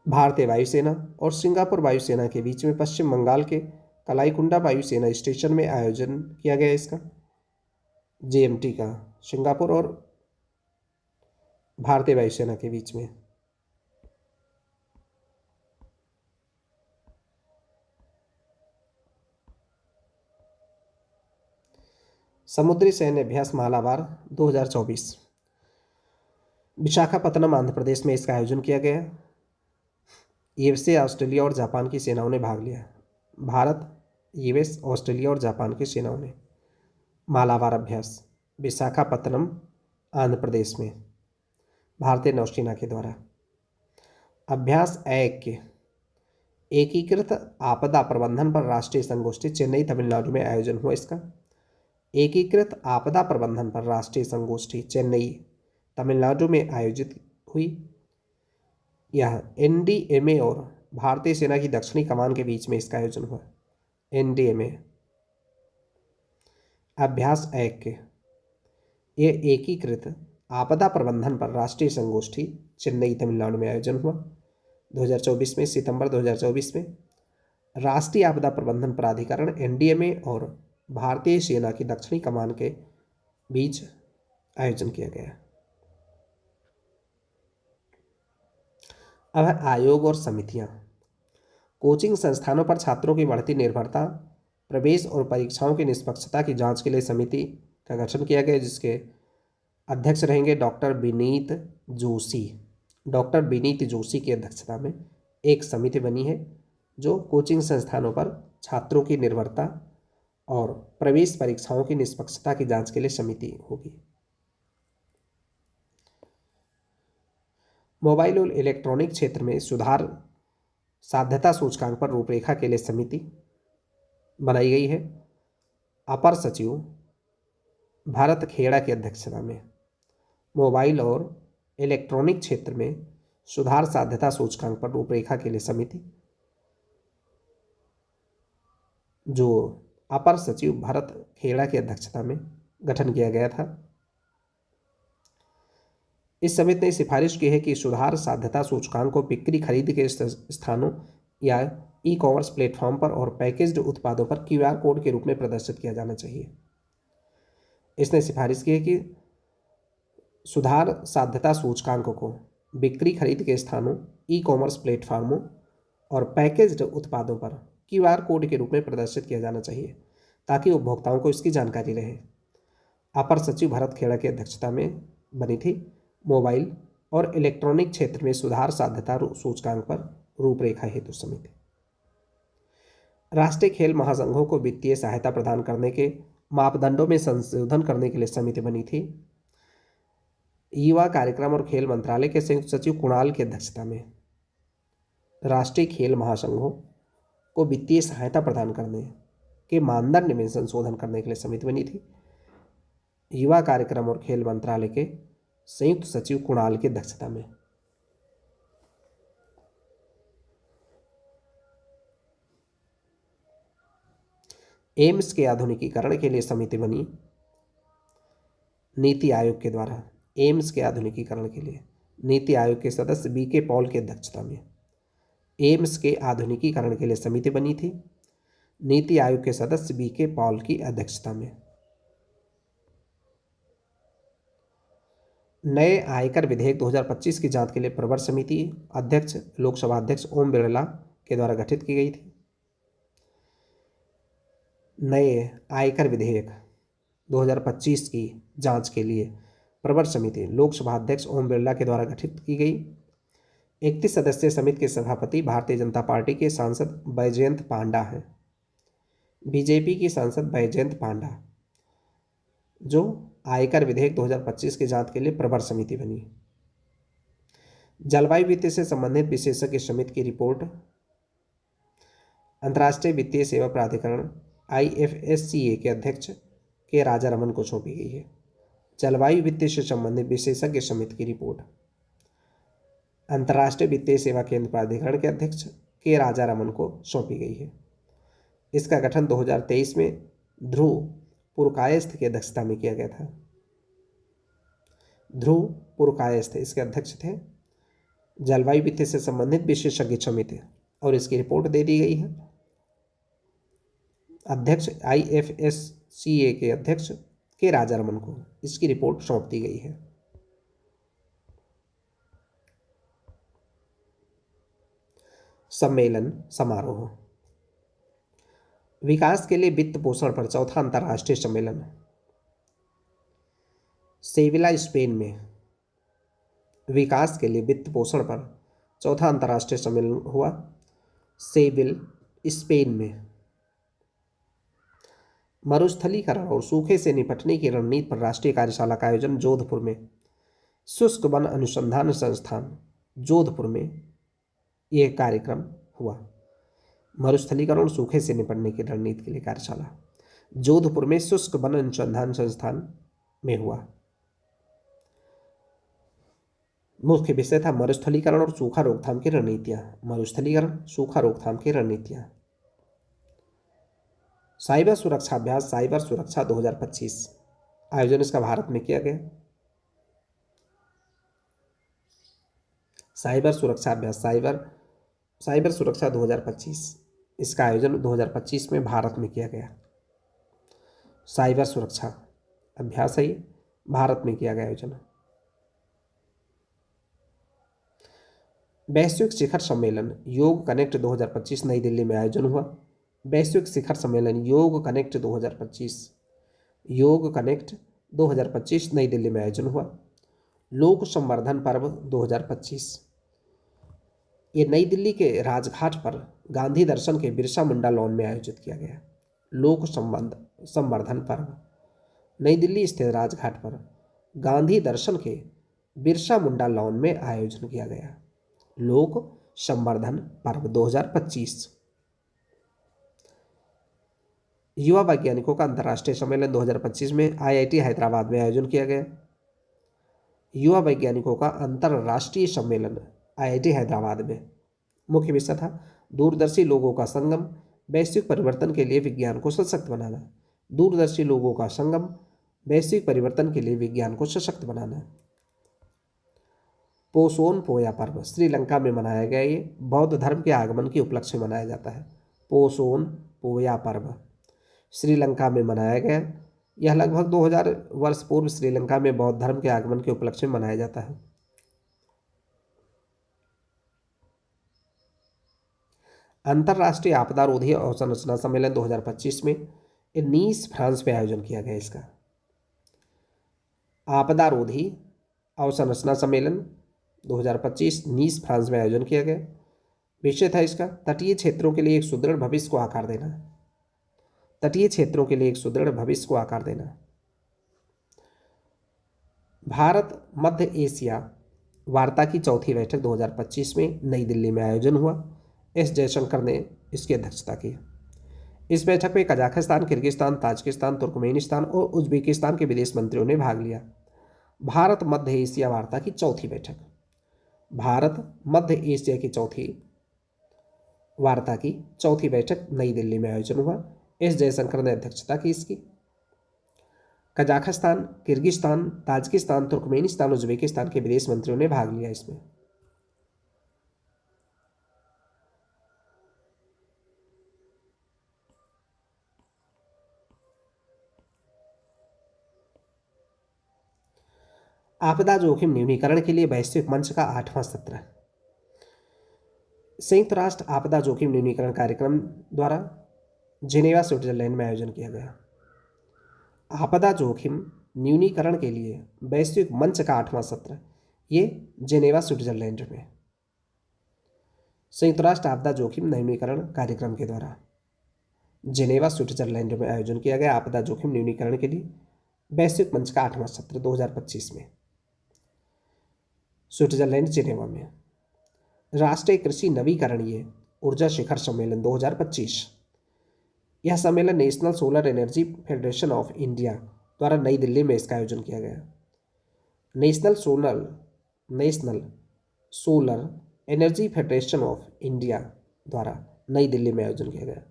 भारतीय वायुसेना और सिंगापुर वायुसेना के बीच में पश्चिम बंगाल के कलाईकुंडा वायुसेना स्टेशन में आयोजन किया गया। इसका JMT का सिंगापुर और भारतीय वायुसेना के बीच में। समुद्री सैन्य अभ्यास मालाबार 2024 विशाखापत्तनम आंध्र प्रदेश में इसका आयोजन किया गया। यूएसए, ऑस्ट्रेलिया और जापान की सेनाओं ने भाग लिया। भारत, यूएस, ऑस्ट्रेलिया और जापान की सेनाओं ने मालाबार अभ्यास विशाखापत्तनम आंध्र प्रदेश में भारतीय नौसेना के द्वारा। अभ्यास एकीकृत आपदा प्रबंधन पर राष्ट्रीय संगोष्ठी चेन्नई तमिलनाडु में आयोजन हुआ। इसका एकीकृत आपदा प्रबंधन पर राष्ट्रीय संगोष्ठी चेन्नई तमिलनाडु में आयोजित हुई। यह NDMA और भारतीय सेना की दक्षिणी कमान के बीच में इसका आयोजन हुआ। NDMA अभ्यास ये एकीकृत आपदा प्रबंधन पर राष्ट्रीय संगोष्ठी चेन्नई तमिलनाडु में आयोजन हुआ 2024 में। सितंबर 2024 में राष्ट्रीय आपदा प्रबंधन प्राधिकरण NDMA और भारतीय सेना की दक्षिणी कमान के बीच आयोजन किया गया। अब है आयोग और समितियां। कोचिंग संस्थानों पर छात्रों की बढ़ती निर्भरता, प्रवेश और परीक्षाओं की निष्पक्षता की जांच के लिए समिति का गठन किया गया, जिसके अध्यक्ष रहेंगे डॉक्टर विनीत जोशी। डॉक्टर विनीत जोशी की अध्यक्षता में एक समिति बनी है जो कोचिंग संस्थानों पर छात्रों की निर्भरता और प्रवेश परीक्षाओं की निष्पक्षता की जांच के लिए समिति होगी। मोबाइल और इलेक्ट्रॉनिक क्षेत्र में सुधार साध्यता सूचकांक पर रूपरेखा के लिए समिति बनाई गई है। अपर सचिव भरत खेड़ा की अध्यक्षता में मोबाइल और इलेक्ट्रॉनिक क्षेत्र में सुधार साध्यता सूचकांक पर रूपरेखा के लिए समिति, जो अपर सचिव भरत खेड़ा की अध्यक्षता में गठन किया गया था। इस समिति ने सिफारिश की है कि सुधार साध्यता सूचकांक को बिक्री खरीद के स्थानों या ई-कॉमर्स प्लेटफॉर्म पर और पैकेज्ड उत्पादों पर QR कोड के रूप में प्रदर्शित किया जाना चाहिए। इसने सिफारिश की है कि सुधार साध्यता सूचकांक को बिक्री खरीद के स्थानों, ई-कॉमर्स प्लेटफॉर्मों और पैकेज्ड उत्पादों पर QR कोड के रूप में प्रदर्शित किया जाना चाहिए ताकि उपभोक्ताओं को इसकी जानकारी रहे। अपर सचिव भरत खेड़ा की अध्यक्षता में बनी थी मोबाइल और इलेक्ट्रॉनिक क्षेत्र में सुधार साध्यता सूचकांक पर रूपरेखा हेतु समिति। राष्ट्रीय खेल महासंघों को वित्तीय सहायता प्रदान करने के मापदंडों में संशोधन करने के लिए समिति बनी थी। युवा कार्यक्रम और खेल मंत्रालय के संयुक्त सचिव कुणाल की अध्यक्षता में राष्ट्रीय खेल महासंघों को वित्तीय सहायता प्रदान करने के मानदंड में संशोधन करने के लिए समिति बनी थी। युवा कार्यक्रम और खेल मंत्रालय के संयुक्त सचिव कुणाल की अध्यक्षता में। एम्स के आधुनिकीकरण के लिए समिति बनी नीति आयोग के द्वारा। एम्स के आधुनिकीकरण के लिए नीति आयोग के सदस्य BK पॉल की अध्यक्षता में। एम्स के आधुनिकीकरण के लिए समिति बनी थी। नीति आयोग के सदस्य BK पॉल की अध्यक्षता में। नए आयकर विधेयक 2025 की जांच के लिए प्रवर समिति अध्यक्ष लोकसभा अध्यक्ष ओम बिरला के द्वारा गठित की गई थी। नए आयकर विधेयक 2025 की जांच के लिए प्रवर समिति लोकसभा अध्यक्ष ओम बिरला के द्वारा गठित की गई। 31 सदस्यीय समिति के सभापति भारतीय जनता पार्टी के सांसद बैजयंत पांडा हैं। बीजेपी की सांसद बैजयंत पांडा जो आयकर विधेयक 2025 की जांच के लिए प्रवर समिति बनी। जलवायु वित्त से संबंधित विशेषज्ञ समिति की रिपोर्ट अंतर्राष्ट्रीय वित्तीय सेवा प्राधिकरण IFSCA के अध्यक्ष के राजा रमन को सौंपी गई है। जलवायु वित्त से संबंधित विशेषज्ञ समिति की रिपोर्ट अंतर्राष्ट्रीय वित्तीय सेवा केंद्र प्राधिकरण के अध्यक्ष के राजा रमन को सौंपी गई है। इसका गठन 2023 में ध्रुव पुरकायस्थ की अध्यक्षता में किया गया था। ध्रुव पुरकायस्थ इसके अध्यक्ष थे। जलवायु वित्त से संबंधित विशेषज्ञ समिति और इसकी रिपोर्ट दे दी गई है। अध्यक्ष IFSCA के अध्यक्ष के राजा रमन को इसकी रिपोर्ट सौंप दी गई है। सम्मेलन समारोह। विकास के लिए वित्त पोषण पर चौथा अंतर्राष्ट्रीय सम्मेलन सेविला स्पेन में विकास के लिए वित्त पोषण पर चौथा अंतर्राष्ट्रीय सम्मेलन हुआ। सेविल स्पेन में मरुस्थलीकरण और सूखे से निपटने की रणनीति पर राष्ट्रीय कार्यशाला का आयोजन जोधपुर में शुष्क वन अनुसंधान संस्थान जोधपुर में यह कार्यक्रम हुआ। मरुस्थलीकरण और सूखे से निपटने की रणनीति के लिए कार्यशाला जोधपुर में शुष्क वन अनुसंधान संस्थान में हुआ। मुख्य विषय था मरुस्थलीकरण और सूखा रोकथाम की रणनीतियां। मरुस्थलीकरण सूखा रोकथाम की रणनीतियां। साइबर सुरक्षा अभ्यास साइबर सुरक्षा 2025 आयोजन इसका भारत में किया गया। साइबर सुरक्षा अभ्यास साइबर सुरक्षा 2025 इसका आयोजन 2025 में भारत में किया गया। साइबर सुरक्षा अभ्यास है ये भारत में किया गया आयोजन। वैश्विक शिखर सम्मेलन योग कनेक्ट 2025 नई दिल्ली में आयोजन हुआ। वैश्विक शिखर सम्मेलन योग कनेक्ट 2025 नई दिल्ली में आयोजन हुआ। लोक संवर्धन पर्व 2025 ये नई दिल्ली के राजघाट पर गांधी दर्शन के बिरसा मुंडा लॉन में आयोजित किया गया। लोक संवर्धन पर्व नई दिल्ली स्थित राजघाट पर गांधी दर्शन के बिरसा मुंडा लॉन में आयोजन किया गया। लोक संवर्धन पर्व 2025। युवा वैज्ञानिकों का अंतर्राष्ट्रीय सम्मेलन 2025 में IIT हैदराबाद में आयोजन किया गया। युवा वैज्ञानिकों का अंतर्राष्ट्रीय सम्मेलन IIT हैदराबाद में मुख्य विषय था दूरदर्शी लोगों का संगम वैश्विक परिवर्तन के लिए विज्ञान को सशक्त बनाना। दूरदर्शी लोगों का संगम वैश्विक परिवर्तन के लिए विज्ञान को सशक्त बनाना। पोसोन पोया पर्व श्रीलंका में मनाया गया। ये बौद्ध धर्म के आगमन के उपलक्ष्य में मनाया जाता है। पोसोन पोया पर्व श्रीलंका में मनाया गया। यह लगभग 2000 वर्ष पूर्व श्रीलंका में बौद्ध धर्म के आगमन के उपलक्ष्य में मनाया जाता है। अंतर्राष्ट्रीय आपदा रोधी अवसंरचना सम्मेलन 2025 में नीस फ्रांस में आयोजन किया गया। इसका आपदा रोधी अवसंरचना सम्मेलन 2025 नीस फ्रांस में आयोजन किया गया। विषय था इसका तटीय क्षेत्रों के लिए एक सुदृढ़ भविष्य को आकार देना। तटीय क्षेत्रों के लिए एक सुदृढ़ भविष्य को आकार देना। भारत मध्य एशिया वार्ता की चौथी बैठक 2025 में नई दिल्ली में आयोजन हुआ। एस जयशंकर ने इसकी अध्यक्षता की। इस बैठक में कजाकिस्तान, किर्गिस्तान, ताजिकिस्तान, तुर्कमेनिस्तान और उज्बेकिस्तान के विदेश मंत्रियों ने भाग लिया। भारत मध्य एशिया वार्ता की चौथी बैठक भारत मध्य एशिया की चौथी वार्ता की चौथी बैठक नई दिल्ली में आयोजन हुआ। एस जयशंकर ने अध्यक्षता की इसकी। Kazakhstan, Kyrgyzstan, Tajikistan, Turkmenistan, Uzbekistan के विदेश मंत्रियों ने भाग लिया इसमें। आपदा जोखिम न्यूनीकरण के लिए वैश्विक मंच का 8वां सत्र। संयुक्त राष्ट्र आपदा जोखिम न्यूनीकरण कार्यक्रम द्वारा जिनेवा, स्विट्जरलैंड में आयोजन किया गया। आपदा जोखिम न्यूनीकरण के लिए वैश्विक मंच का 8वां सत्र, ये जिनेवा, स्विट्जरलैंड में संयुक्त राष्ट्र आपदा जोखिम न्यूनीकरण कार्यक्रम के द्वारा जिनेवा, स्विट्जरलैंड में आयोजन किया गया। आपदा जोखिम न्यूनीकरण के लिए वैश्विक मंच का 8वां सत्र 2025 में स्विट्जरलैंड, जिनेवा में। राष्ट्रीय कृषि नवीकरणीय ऊर्जा शिखर सम्मेलन 2025, यह सम्मेलन national solar energy federation of India द्वारा नई दिल्ली में इसका आयोजन किया गया। National solar energy federation of India द्वारा नई दिल्ली में आयोजन किया गया।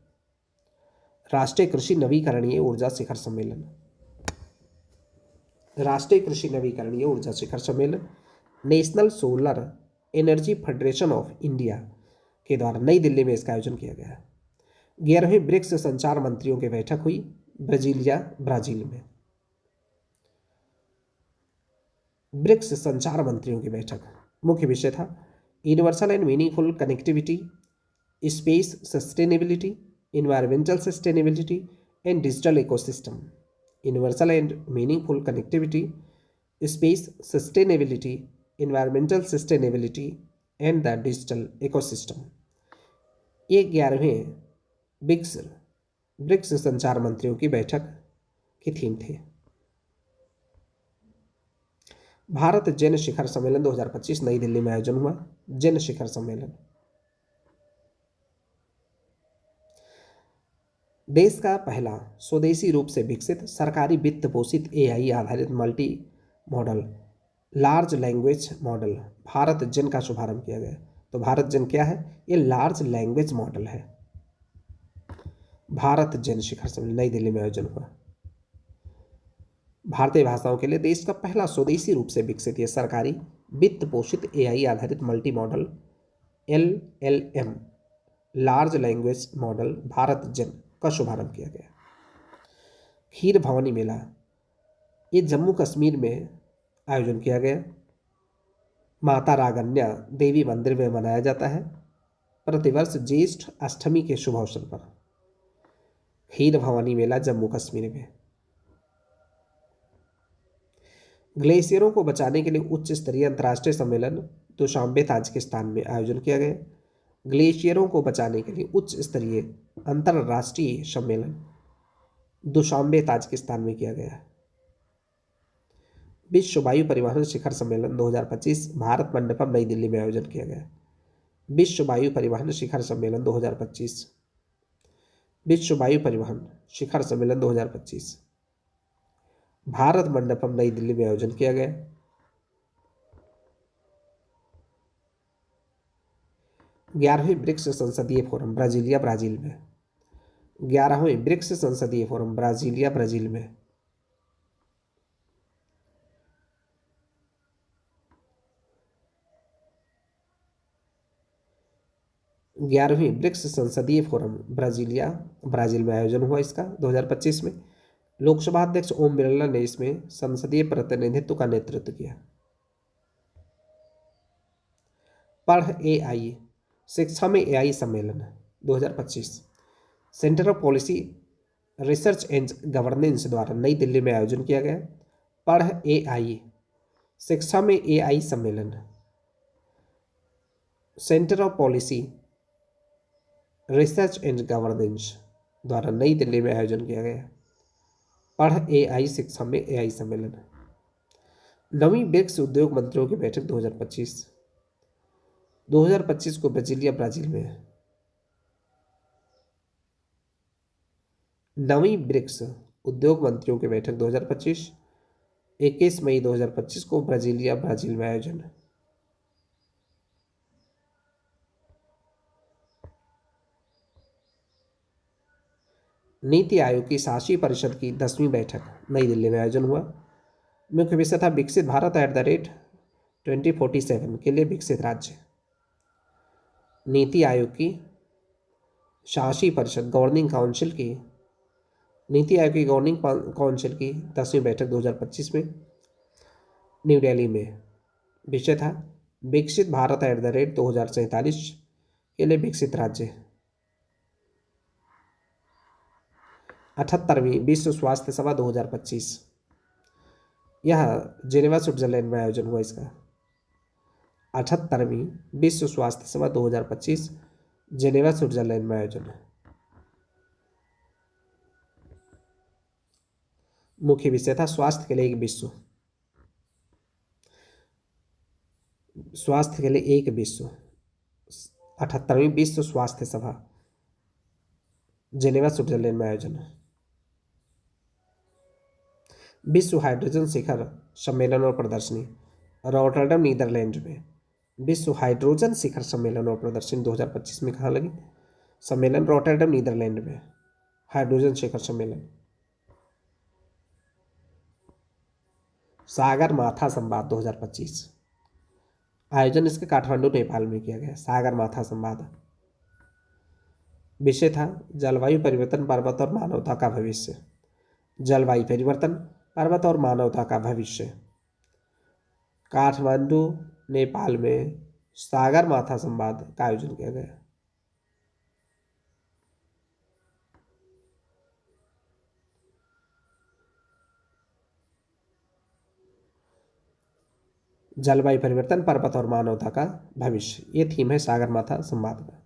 राष्ट्रीय कृषि नवीकरणीय ऊर्जा शिखर सम्मेलन, राष्ट्रीय कृषि नवीकरणीय ऊर्जा शिखर सम्मेलन national solar energy federation of India के द्वारा नई दिल्ली में इसका आयोजन किया गया। 11वीं ब्रिक्स संचार मंत्रियों की बैठक हुई ब्राजीलिया, ब्राजील में। ब्रिक्स संचार मंत्रियों की बैठक, मुख्य विषय था universal and meaningful connectivity, space sustainability, environmental sustainability and digital ecosystem. Universal and meaningful connectivity, space sustainability, environmental sustainability and the digital ecosystem, ये 11वें ब्रिक्स संचार मंत्रियों की बैठक की थीम थे। भारत जैन शिखर सम्मेलन 2025 नई दिल्ली में आयोजन हुआ। जैन शिखर सम्मेलन देश का पहला स्वदेशी रूप से विकसित सरकारी वित्त पोषित एआई आधारित multi modal large language model Bharat जन का शुभारंभ किया गया। तो भारत जन क्या है? ये लार्ज लैंग्वेज मॉडल है। भारत जन शिखर सम्मेलन नई दिल्ली में आयोजन हुआ। भारतीय भाषाओं के लिए देश का पहला स्वदेशी रूप से विकसित यह सरकारी वित्त पोषित एआई आधारित multi modal LLM large language model Bharat जन का शुभारंभ किया गया। खीर भवानी मेला, ये जम्मू कश्मीर में आयोजन किया गया। माता रागन्या देवी मंदिर में मनाया जाता है प्रतिवर्ष ज्येष्ठ अष्टमी के शुभ अवसर पर। खीर भवानी मेला जम्मू कश्मीर में। ग्लेशियरों को बचाने के लिए उच्च स्तरीय अंतर्राष्ट्रीय सम्मेलन दुशांबे, ताजिकिस्तान में आयोजन किया गया। ग्लेशियरों को बचाने के लिए उच्च स्तरीय अंतर्राष्ट्रीय सम्मेलन दुशांबे, ताजिकिस्तान में किया गया। विश्व वायु परिवहन शिखर सम्मेलन 2025 भारत मंडपम, नई दिल्ली में आयोजन किया गया। विश्व वायु परिवहन शिखर सम्मेलन 2025, विश्व वायु परिवहन शिखर सम्मेलन 2025 भारत मंडपम, नई दिल्ली में आयोजन किया गया। 11वें ब्रिक्स संसदीय फोरम ब्राजीलिया, ब्राजील में। 11वें ब्रिक्स संसदीय फोरम ब्राजीलिया, ब्राजील में। 11वीं ब्रिक्स संसदीय फोरम ब्राजीलिया, ब्राजील में आयोजन हुआ इसका 2025 में। लोकसभा अध्यक्ष ओम बिरला ने इसमें संसदीय प्रतिनिधित्व का नेतृत्व किया। पढ़ एआई शिक्षा में एआई सम्मेलन 2025 centre of policy research and governance द्वारा नई दिल्ली में आयोजन किया गया। पढ़ एआई शिक्षा में एआई सम्मेलन centre of policy research and governance द्वारा नई दिल्ली में आयोजन किया गया। पढ़ एआई शिक्षा में एआई सम्मेलन। 9वीं ब्रिक्स उद्योग मंत्रियों की बैठक 2025 को ब्राजीलिया, ब्राजील में। 9वीं ब्रिक्स उद्योग मंत्रियों की बैठक 2025 21 मई 2025 को ब्राजीलिया, ब्राजील में आयोजन। नीति आयोग की शासी परिषद की 10वीं बैठक नई दिल्ली में आयोजन हुआ। मुख्य विषय था विकसित भारत @ 2047 के लिए विकसित राज्य। नीति आयोग की शासी परिषद गवर्निंग काउंसिल की नीति आयोग की गवर्निंग काउंसिल की 10वीं बैठक 2025 में न्यू दिल्ली में। विषय था विकसित भारत @ 2047 के लिए विकसित राज्य। 78वीं विश्व स्वास्थ्य सभा 2025, यह जेनेवा स्विट्जरलैंड में आयोजन हुआ। इसका 78वीं विश्व स्वास्थ्य सभा 2025 जेनेवा स्विट्जरलैंड में आयोजन है। मुख्य विषय था स्वास्थ्य के लिए एक विश्व। स्वास्थ्य के लिए एक विश्व। 78वीं विश्व स्वास्थ्य सभा जेनेवा स्विट्जरलैंड में आयोजन है। विश्व हाइड्रोजन शिखर सम्मेलन और प्रदर्शनी रॉटरडम नीदरलैंड में। विश्व हाइड्रोजन शिखर सम्मेलन और प्रदर्शनी 2025 में कहाँ लगी? सम्मेलन रॉटरडम नीदरलैंड में, हाइड्रोजन शिखर सम्मेलन। सागर माथा संवाद 2025, आयोजन इसके काठमांडू नेपाल में किया गया। सागर माथा संवाद। विषय था जलवायु परिवर्तन, पर्वत और मानवता का भविष्य। जलवायु परिवर्तन, पर्वत और मानवता का भविष्य। काठमांडू नेपाल में सागर माथा संवाद का आयोजन किया गया। जलवायु परिवर्तन, पर्वत और मानवता का भविष्य, ये थीम है सागर माथा संवाद का।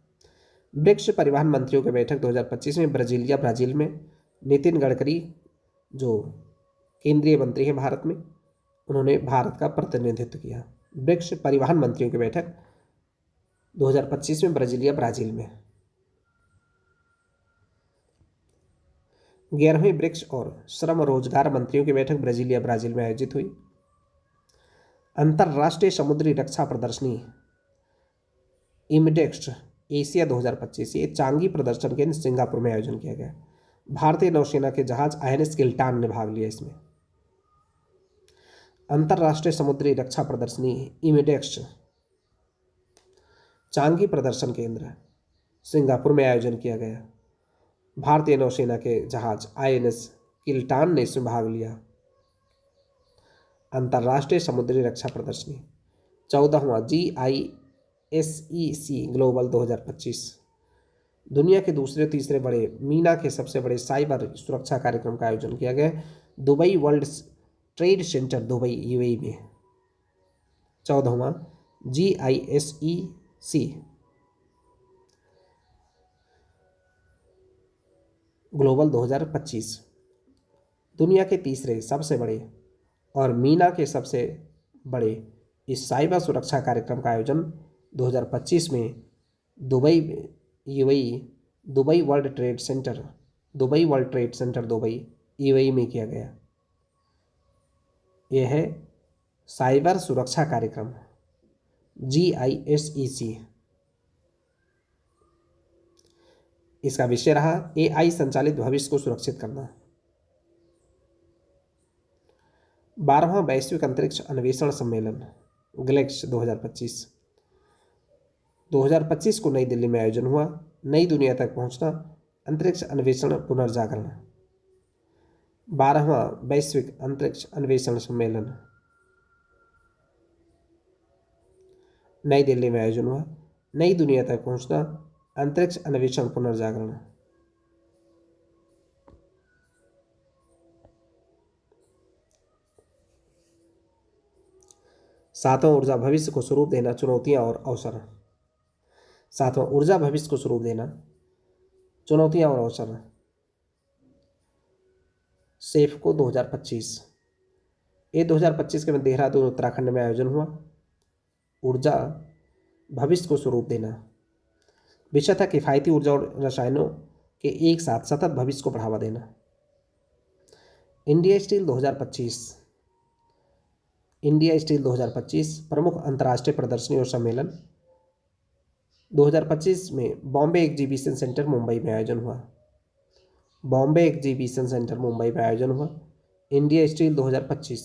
ब्रिक्स परिवहन मंत्रियों की बैठक 2025 में ब्राजील में। नितिन गडकरी जो केंद्रीय मंत्री हैं भारत में, उन्होंने भारत का प्रतिनिधित्व किया। ब्रिक्स परिवहन मंत्रियों की बैठक 2025 में ब्राजील में। 11वीं ब्रिक्स और श्रम रोजगार मंत्रियों की बैठक ब्राजील में आयोजित हुई। अंतर्राष्ट्रीय समुद्री रक्षा प्रदर्शनी इमडेक्स एशिया 2025, ये चांगी प्रदर्शन केंद्र सिंगापुर में आयोजन किया गया। भारतीय नौसेना के जहाज INS किल्टान ने भाग लिया इसमें। अंतर्राष्ट्रीय समुद्री रक्षा प्रदर्शनी इमिडेक्स चांगी प्रदर्शन केंद्र सिंगापुर में आयोजन किया गया। भारतीय नौसेना के जहाज INS किल्टान ने इसमें भाग लिया। अंतर्राष्ट्रीय समुद्री रक्षा प्रदर्शनी 14वां GISEC ग्लोबल 2025, दुनिया के दूसरे तीसरे बड़े मीना के सबसे बड़े साइबर सुरक्षा कार्यक्रम का आयोजन किया गया Dubai world trade centre Dubai UAE में। 14वां GISEC ग्लोबल 2025, दुनिया के तीसरे सबसे बड़े और मीना के सबसे बड़े इस साइबर सुरक्षा कार्यक्रम का आयोजन 2025 में Dubai UAE Dubai world trade centre Dubai UAE में किया गया। यह है साइबर सुरक्षा कार्यक्रम GISEC। इसका विषय रहा AI संचालित भविष्य को सुरक्षित करना। 12वां वैश्विक अंतरिक्ष अन्वेषण सम्मेलन ग्लेक्स 2025 को नई दिल्ली में आयोजन हुआ। नई दुनिया तक पहुंचना, अंतरिक्ष अन्वेषण पुनर्जागरण। 12वां वैश्विक अंतरिक्ष अन्वेषण सम्मेलन नई दिल्ली में आयोजन हुआ। नई दुनिया तक पहुंचना, अंतरिक्ष अन्वेषण पुनर्जागरण। सातवां ऊर्जा भविष्य को स्वरूप देना, चुनौतियां और अवसर। सातवां ऊर्जा भविष्य को स्वरूप देना, चुनौतियां और अवसर। सेफको 2025, ये 2025 के में देहरादून उत्तराखंड में आयोजन हुआ। ऊर्जा भविष्य को स्वरूप देना, विषय था किफायती ऊर्जा और रसायनों के एक साथ सतत भविष्य को बढ़ावा देना। इंडिया स्टील 2025 प्रमुख अंतर्राष्ट्रीय प्रदर्शनी और सम्मेलन 2025 में बॉम्बे एग्जीबिशन सेंटर मुंबई में आयोजन हुआ। इंडिया स्टील 2025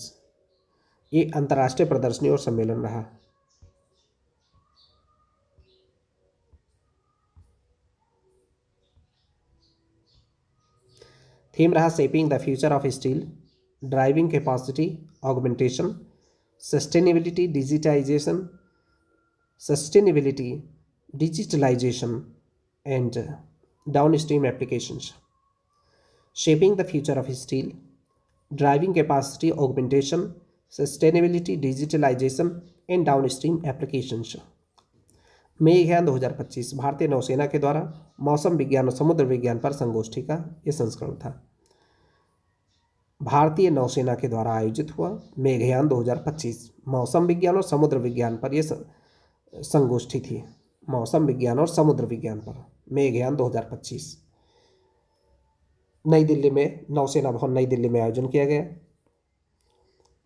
ये अंतर्राष्ट्रीय प्रदर्शनी और सम्मेलन रहा। थीम रहा shaping the future of steel, driving capacity augmentation, sustainability digitization, sustainability, digitalization, and downstream applications. Shaping the future of steel, driving capacity augmentation, sustainability, digitalization, and downstream applications. मेघयान 2025 भारतीय नौसेना के द्वारा मौसम विज्ञान और समुद्र विज्ञान पर संगोष्ठी का यह संस्करण था। भारतीय नौसेना के द्वारा आयोजित हुआ मेघयान 2025 मौसम विज्ञान और समुद्र विज्ञान पर यह संगोष्ठी थी। मौसम विज्ञान और समुद्र विज्ञान पर मेघयान 2025 नई दिल्ली में नौसेना भवन नई दिल्ली में आयोजन किया गया।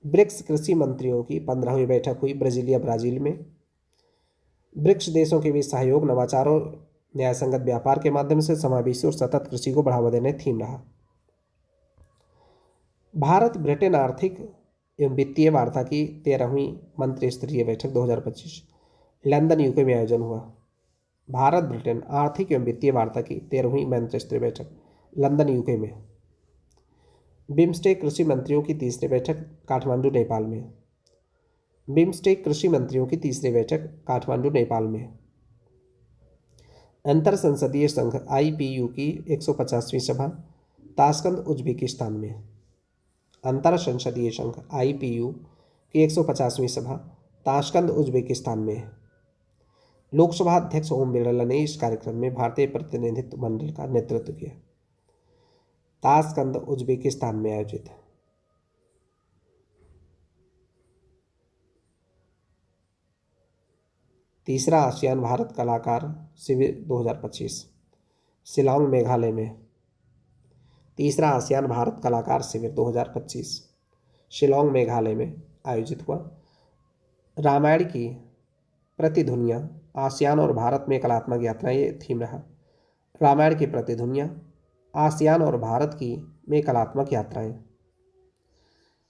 ब्रिक्स कृषि मंत्रियों की 15वीं बैठक हुई ब्राजील में। ब्रिक्स देशों के बीच सहयोग, नवाचार और न्यायसंगत व्यापार के माध्यम से समावेशी और सतत कृषि को बढ़ावा देने थीम रहा। भारत ब्रिटेन आर्थिक एवं वित्तीय वार्ता की 13वीं मंत्रिस्तरीय बैठक 2025 लंदन यूके में आयोजन हुआ। भारत ब्रिटेन आर्थिक एवं वित्तीय वार्ता की 13वीं मंत्रिस्तरीय बैठक लंदन यूके में। बिम्स्टेक कृषि मंत्रियों की तीसरी बैठक काठमांडू नेपाल में। बिम्स्टेक कृषि मंत्रियों की तीसरी बैठक काठमांडू नेपाल में। अंतर संसदीय संघ IPU की 150वीं सभा ताशकंद उज्बेकिस्तान में। अंतर संसदीय संघ IPU की 150वीं सभा ताशकंद उज्बेकिस्तान में। लोकसभा अध्यक्ष ओम बिरला ने इस कार्यक्रम में भारतीय प्रतिनिधित्व मंडल का नेतृत्व किया। ताशकंद उज्बेकिस्तान में आयोजित। तीसरा आसियान भारत कलाकार शिविर 2025 शिलांग मेघालय में। तीसरा आसियान भारत कलाकार शिविर 2025 शिलांग मेघालय में आयोजित हुआ। रामायण की प्रतिध्वनियाँ आसियान और भारत में कलात्मक यात्रा ये थीम रहा। रामायण की प्रतिध्वनियाँ आसियान और भारत की में कलात्मक यात्राएं।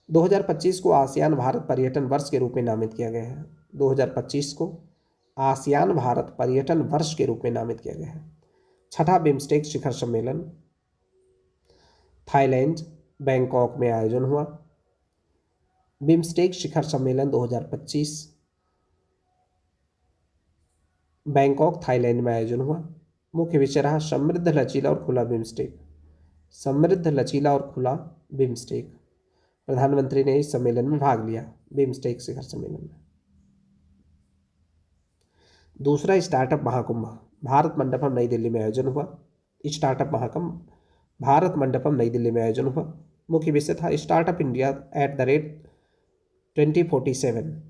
2025 को आसियान भारत पर्यटन वर्ष के रूप में नामित किया गया है। 2025 को आसियान भारत पर्यटन वर्ष के रूप में नामित किया गया है। छठा बिम्स्टेक शिखर सम्मेलन थाईलैंड बैंकॉक में आयोजन हुआ। बिम्स्टेक शिखर सम्मेलन 2025 बैंकॉक थाईलैंड में आयोजन हुआ। मुख्य विषय रहा समृद्ध लचीला और खुला बिम्स्टेक। समृद्ध लचीला और खुला बिम्स्टेक। प्रधानमंत्री ने इस सम्मेलन में भाग लिया। बिम्स्टेक शिखर सम्मेलन में। दूसरा स्टार्टअप महाकुंभ भारत मंडपम नई दिल्ली में आयोजन हुआ। स्टार्टअप महाकुंभ भारत मंडपम नई दिल्ली में आयोजन हुआ। मुख्य विषय था startup India @2047।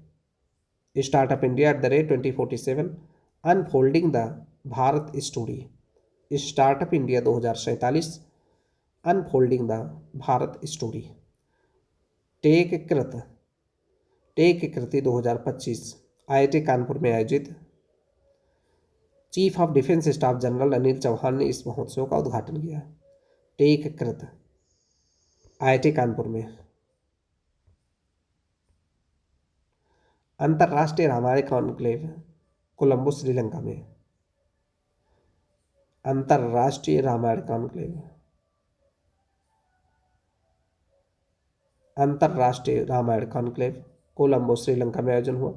Startup India @2047 unfolding the Bharat story. Startup India 2047 unfolding the Bharat story. Tech Kriti 2025 IIT Kanpur में आयोजित। Chief of defence staff general Anil Chauhan ने इस महोत्सव का उद्घाटन किया। टेक कृत IIT कानपुर में। अंतर्राष्ट्रीय रामायण कॉन्क्लेव कोलंबो श्रीलंका में। अंतर्राष्ट्रीय रामायण कॉन्क्लेव अंतर्राष्ट्रीय रामायण कॉन्क्लेव कोलंबो श्रीलंका में आयोजन हुआ।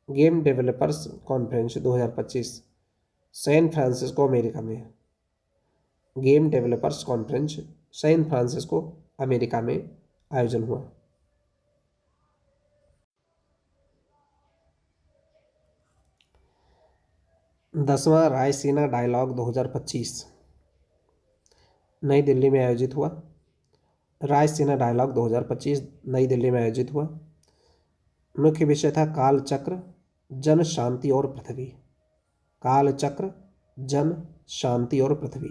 Game developers conference 2025 San Francisco America में। Game developers conference San Francisco America में आयोजन हुआ। दसवां रायसीना डायलॉग 2025 नई दिल्ली में आयोजित हुआ। रायसीना डायलॉग 2025 नई दिल्ली में आयोजित हुआ। मुख्य विषय था काल चक्र जन शांति और पृथ्वी। काल चक्र जन शांति और पृथ्वी।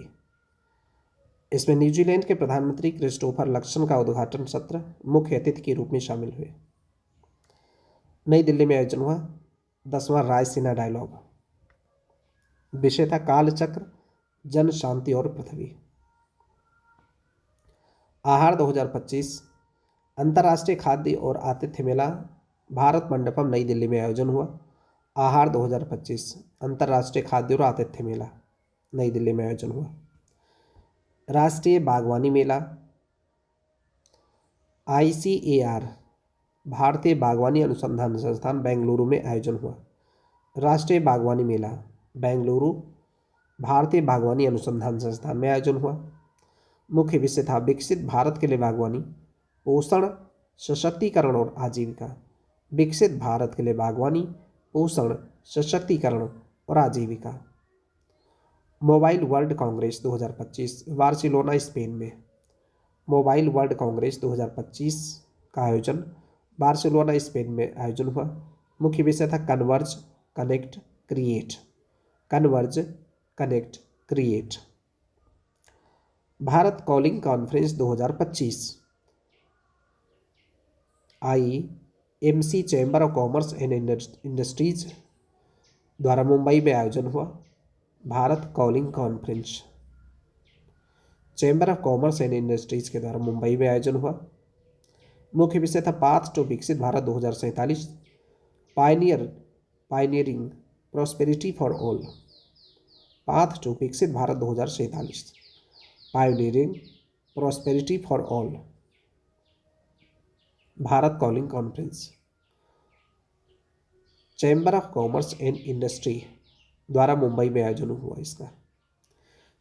इसमें न्यूजीलैंड के प्रधानमंत्री क्रिस्टोफर लक्सन का उद्घाटन सत्र मुख्य अतिथि के रूप में शामिल हुए। नई दिल्ली में आयोजन हुआ 10वां रायसीना डायलॉग। विषय था काल चक्र जन शांति और पृथ्वी। आहार 2025 अंतर्राष्ट्रीय खाद्य और आतिथ्य मेला भारत मंडपम नई दिल्ली में आयोजन हुआ। आहार 2025 अंतर्राष्ट्रीय खाद्य और आतिथ्य मेला नई दिल्ली में आयोजन हुआ। राष्ट्रीय बागवानी मेला ICAR भारतीय बागवानी अनुसंधान संस्थान बेंगलुरु में आयोजन हुआ। राष्ट्रीय बागवानी मेला बेंगलुरु भारतीय बागवानी अनुसंधान संस्थान में आयोजन हुआ। मुख्य विषय था विकसित भारत के लिए बागवानी, पोषण, सशक्तिकरण और आजीविका। विकसित भारत के लिए बागवानी, पोषण, सशक्तिकरण और आजीविका। Mobile world Congress 2025 Barcelona Spain में। मोबाइल वर्ल्ड कांग्रेस 2025 का आयोजन बार्सिलोना स्पेन में आयोजन हुआ। मुख्य विषय था converge, connect, create. Converge, connect, create. Bharat calling conference 2025 IMC chamber of commerce and industries द्वारा मुंबई में आयोजन हुआ। Bharat calling conference chamber of commerce and industries के द्वारा मुंबई में आयोजन हुआ। मुख्य विषय था path to Viksit Bharat 2047 pioneering prosperity for all. Path to Viksit Bharat 2047 pioneering prosperity for all. Bharat calling conference chamber of commerce and industry द्वारा मुंबई में आयोजन हुआ। इसका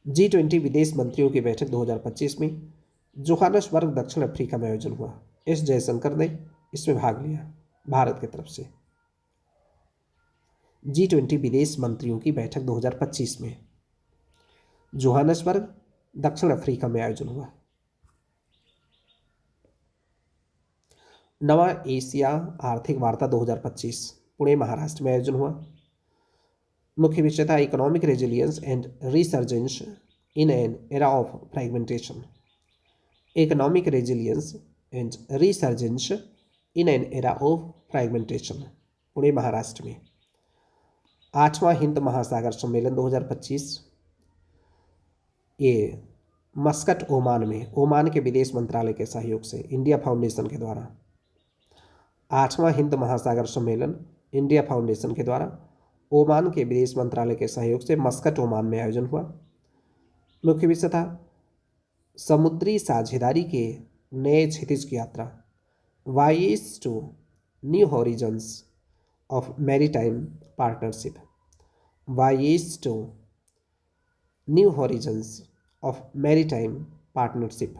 G20 विदेश मंत्रियों की बैठक 2025 में जोहान्सबर्ग दक्षिण अफ्रीका में आयोजन हुआ। एस जयशंकर ने इसमें भाग लिया भारत की तरफ से। G20 विदेश मंत्रियों की बैठक 2025 में जोहान्सबर्ग दक्षिण अफ्रीका में आयोजन हुआ। नवा एशिया आर्थिक वार्ता 2025 पुणे महाराष्ट्र में आयोजन हुआ। मुख्य विषय था economic resilience and resurgence in an era of fragmentation. Economic resilience and resurgence in an era of fragmentation Pune Maharashtra में। 8वां हिंद महासागर सम्मेलन 2025 ये मस्कट ओमान में ओमान के विदेश मंत्रालय के सहयोग से इंडिया फाउंडेशन के द्वारा 8वां हिंद महासागर सम्मेलन इंडिया फाउंडेशन के द्वारा ओमान के विदेश मंत्रालय के सहयोग से मस्कट ओमान में आयोजन हुआ। मुख्य विषय था समुद्री साझेदारी के नए क्षितिज की यात्रा voyage to new horizons of maritime partnership. Voyage to new horizons of maritime partnership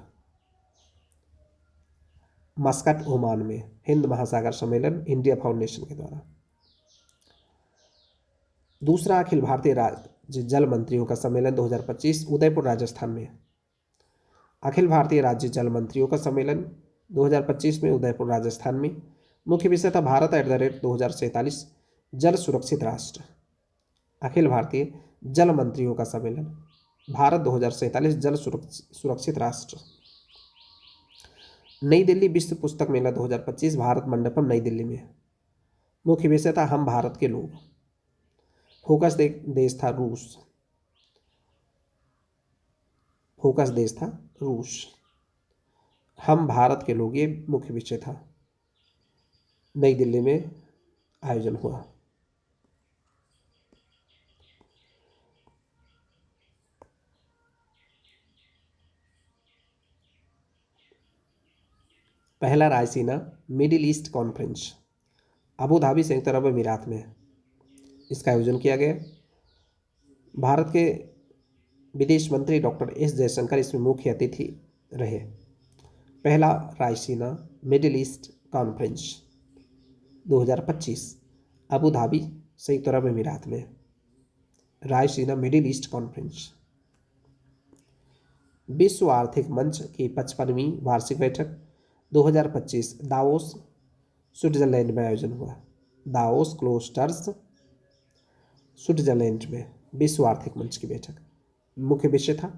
Muscat Oman में हिंद महासागर सम्मेलन इंडिया फाउंडेशन के द्वारा। दूसरा अखिल भारतीय राज्य जल मंत्रियों का सम्मेलन 2025 उदयपुर राजस्थान में। अखिल भारतीय राज्य जल मंत्रियों का सम्मेलन 2025 में उदयपुर राजस्थान में। मुख्य विषय था भारत @2047 जल सुरक्षित राष्ट्र। अखिल भारतीय जल मंत्रियों का सम्मेलन भारत 2047 जल सुरक्षित राष्ट्र। नई दिल्ली विश्व पुस्तक मेला 2025 भारत मंडपम नई दिल्ली में। मुख्य विषय था हम भारत के लोग। फोकस देश था रूस। फोकस देश था रूस। हम भारत के लोग ये मुख्य विषय था। नई दिल्ली में आयोजन हुआ। पहला Raisina middle east conference Abu Dhabi संयुक्त अरब अमीरात में इसका आयोजन किया गया। भारत के विदेश मंत्री डॉक्टर एस जयशंकर इसमें मुख्य अतिथि रहे। पहला Raisina middle east conference 2025 Abu Dhabi संयुक्त अरब अमीरात में। Raisina middle east conference. विश्व आर्थिक मंच की 55वीं वार्षिक बैठक 2025 दावोस स्विट्जरलैंड में आयोजन हुआ। दावोस क्लोस्टर्स स्विट्जरलैंड में विश्व आर्थिक मंच की बैठक। मुख्य विषय था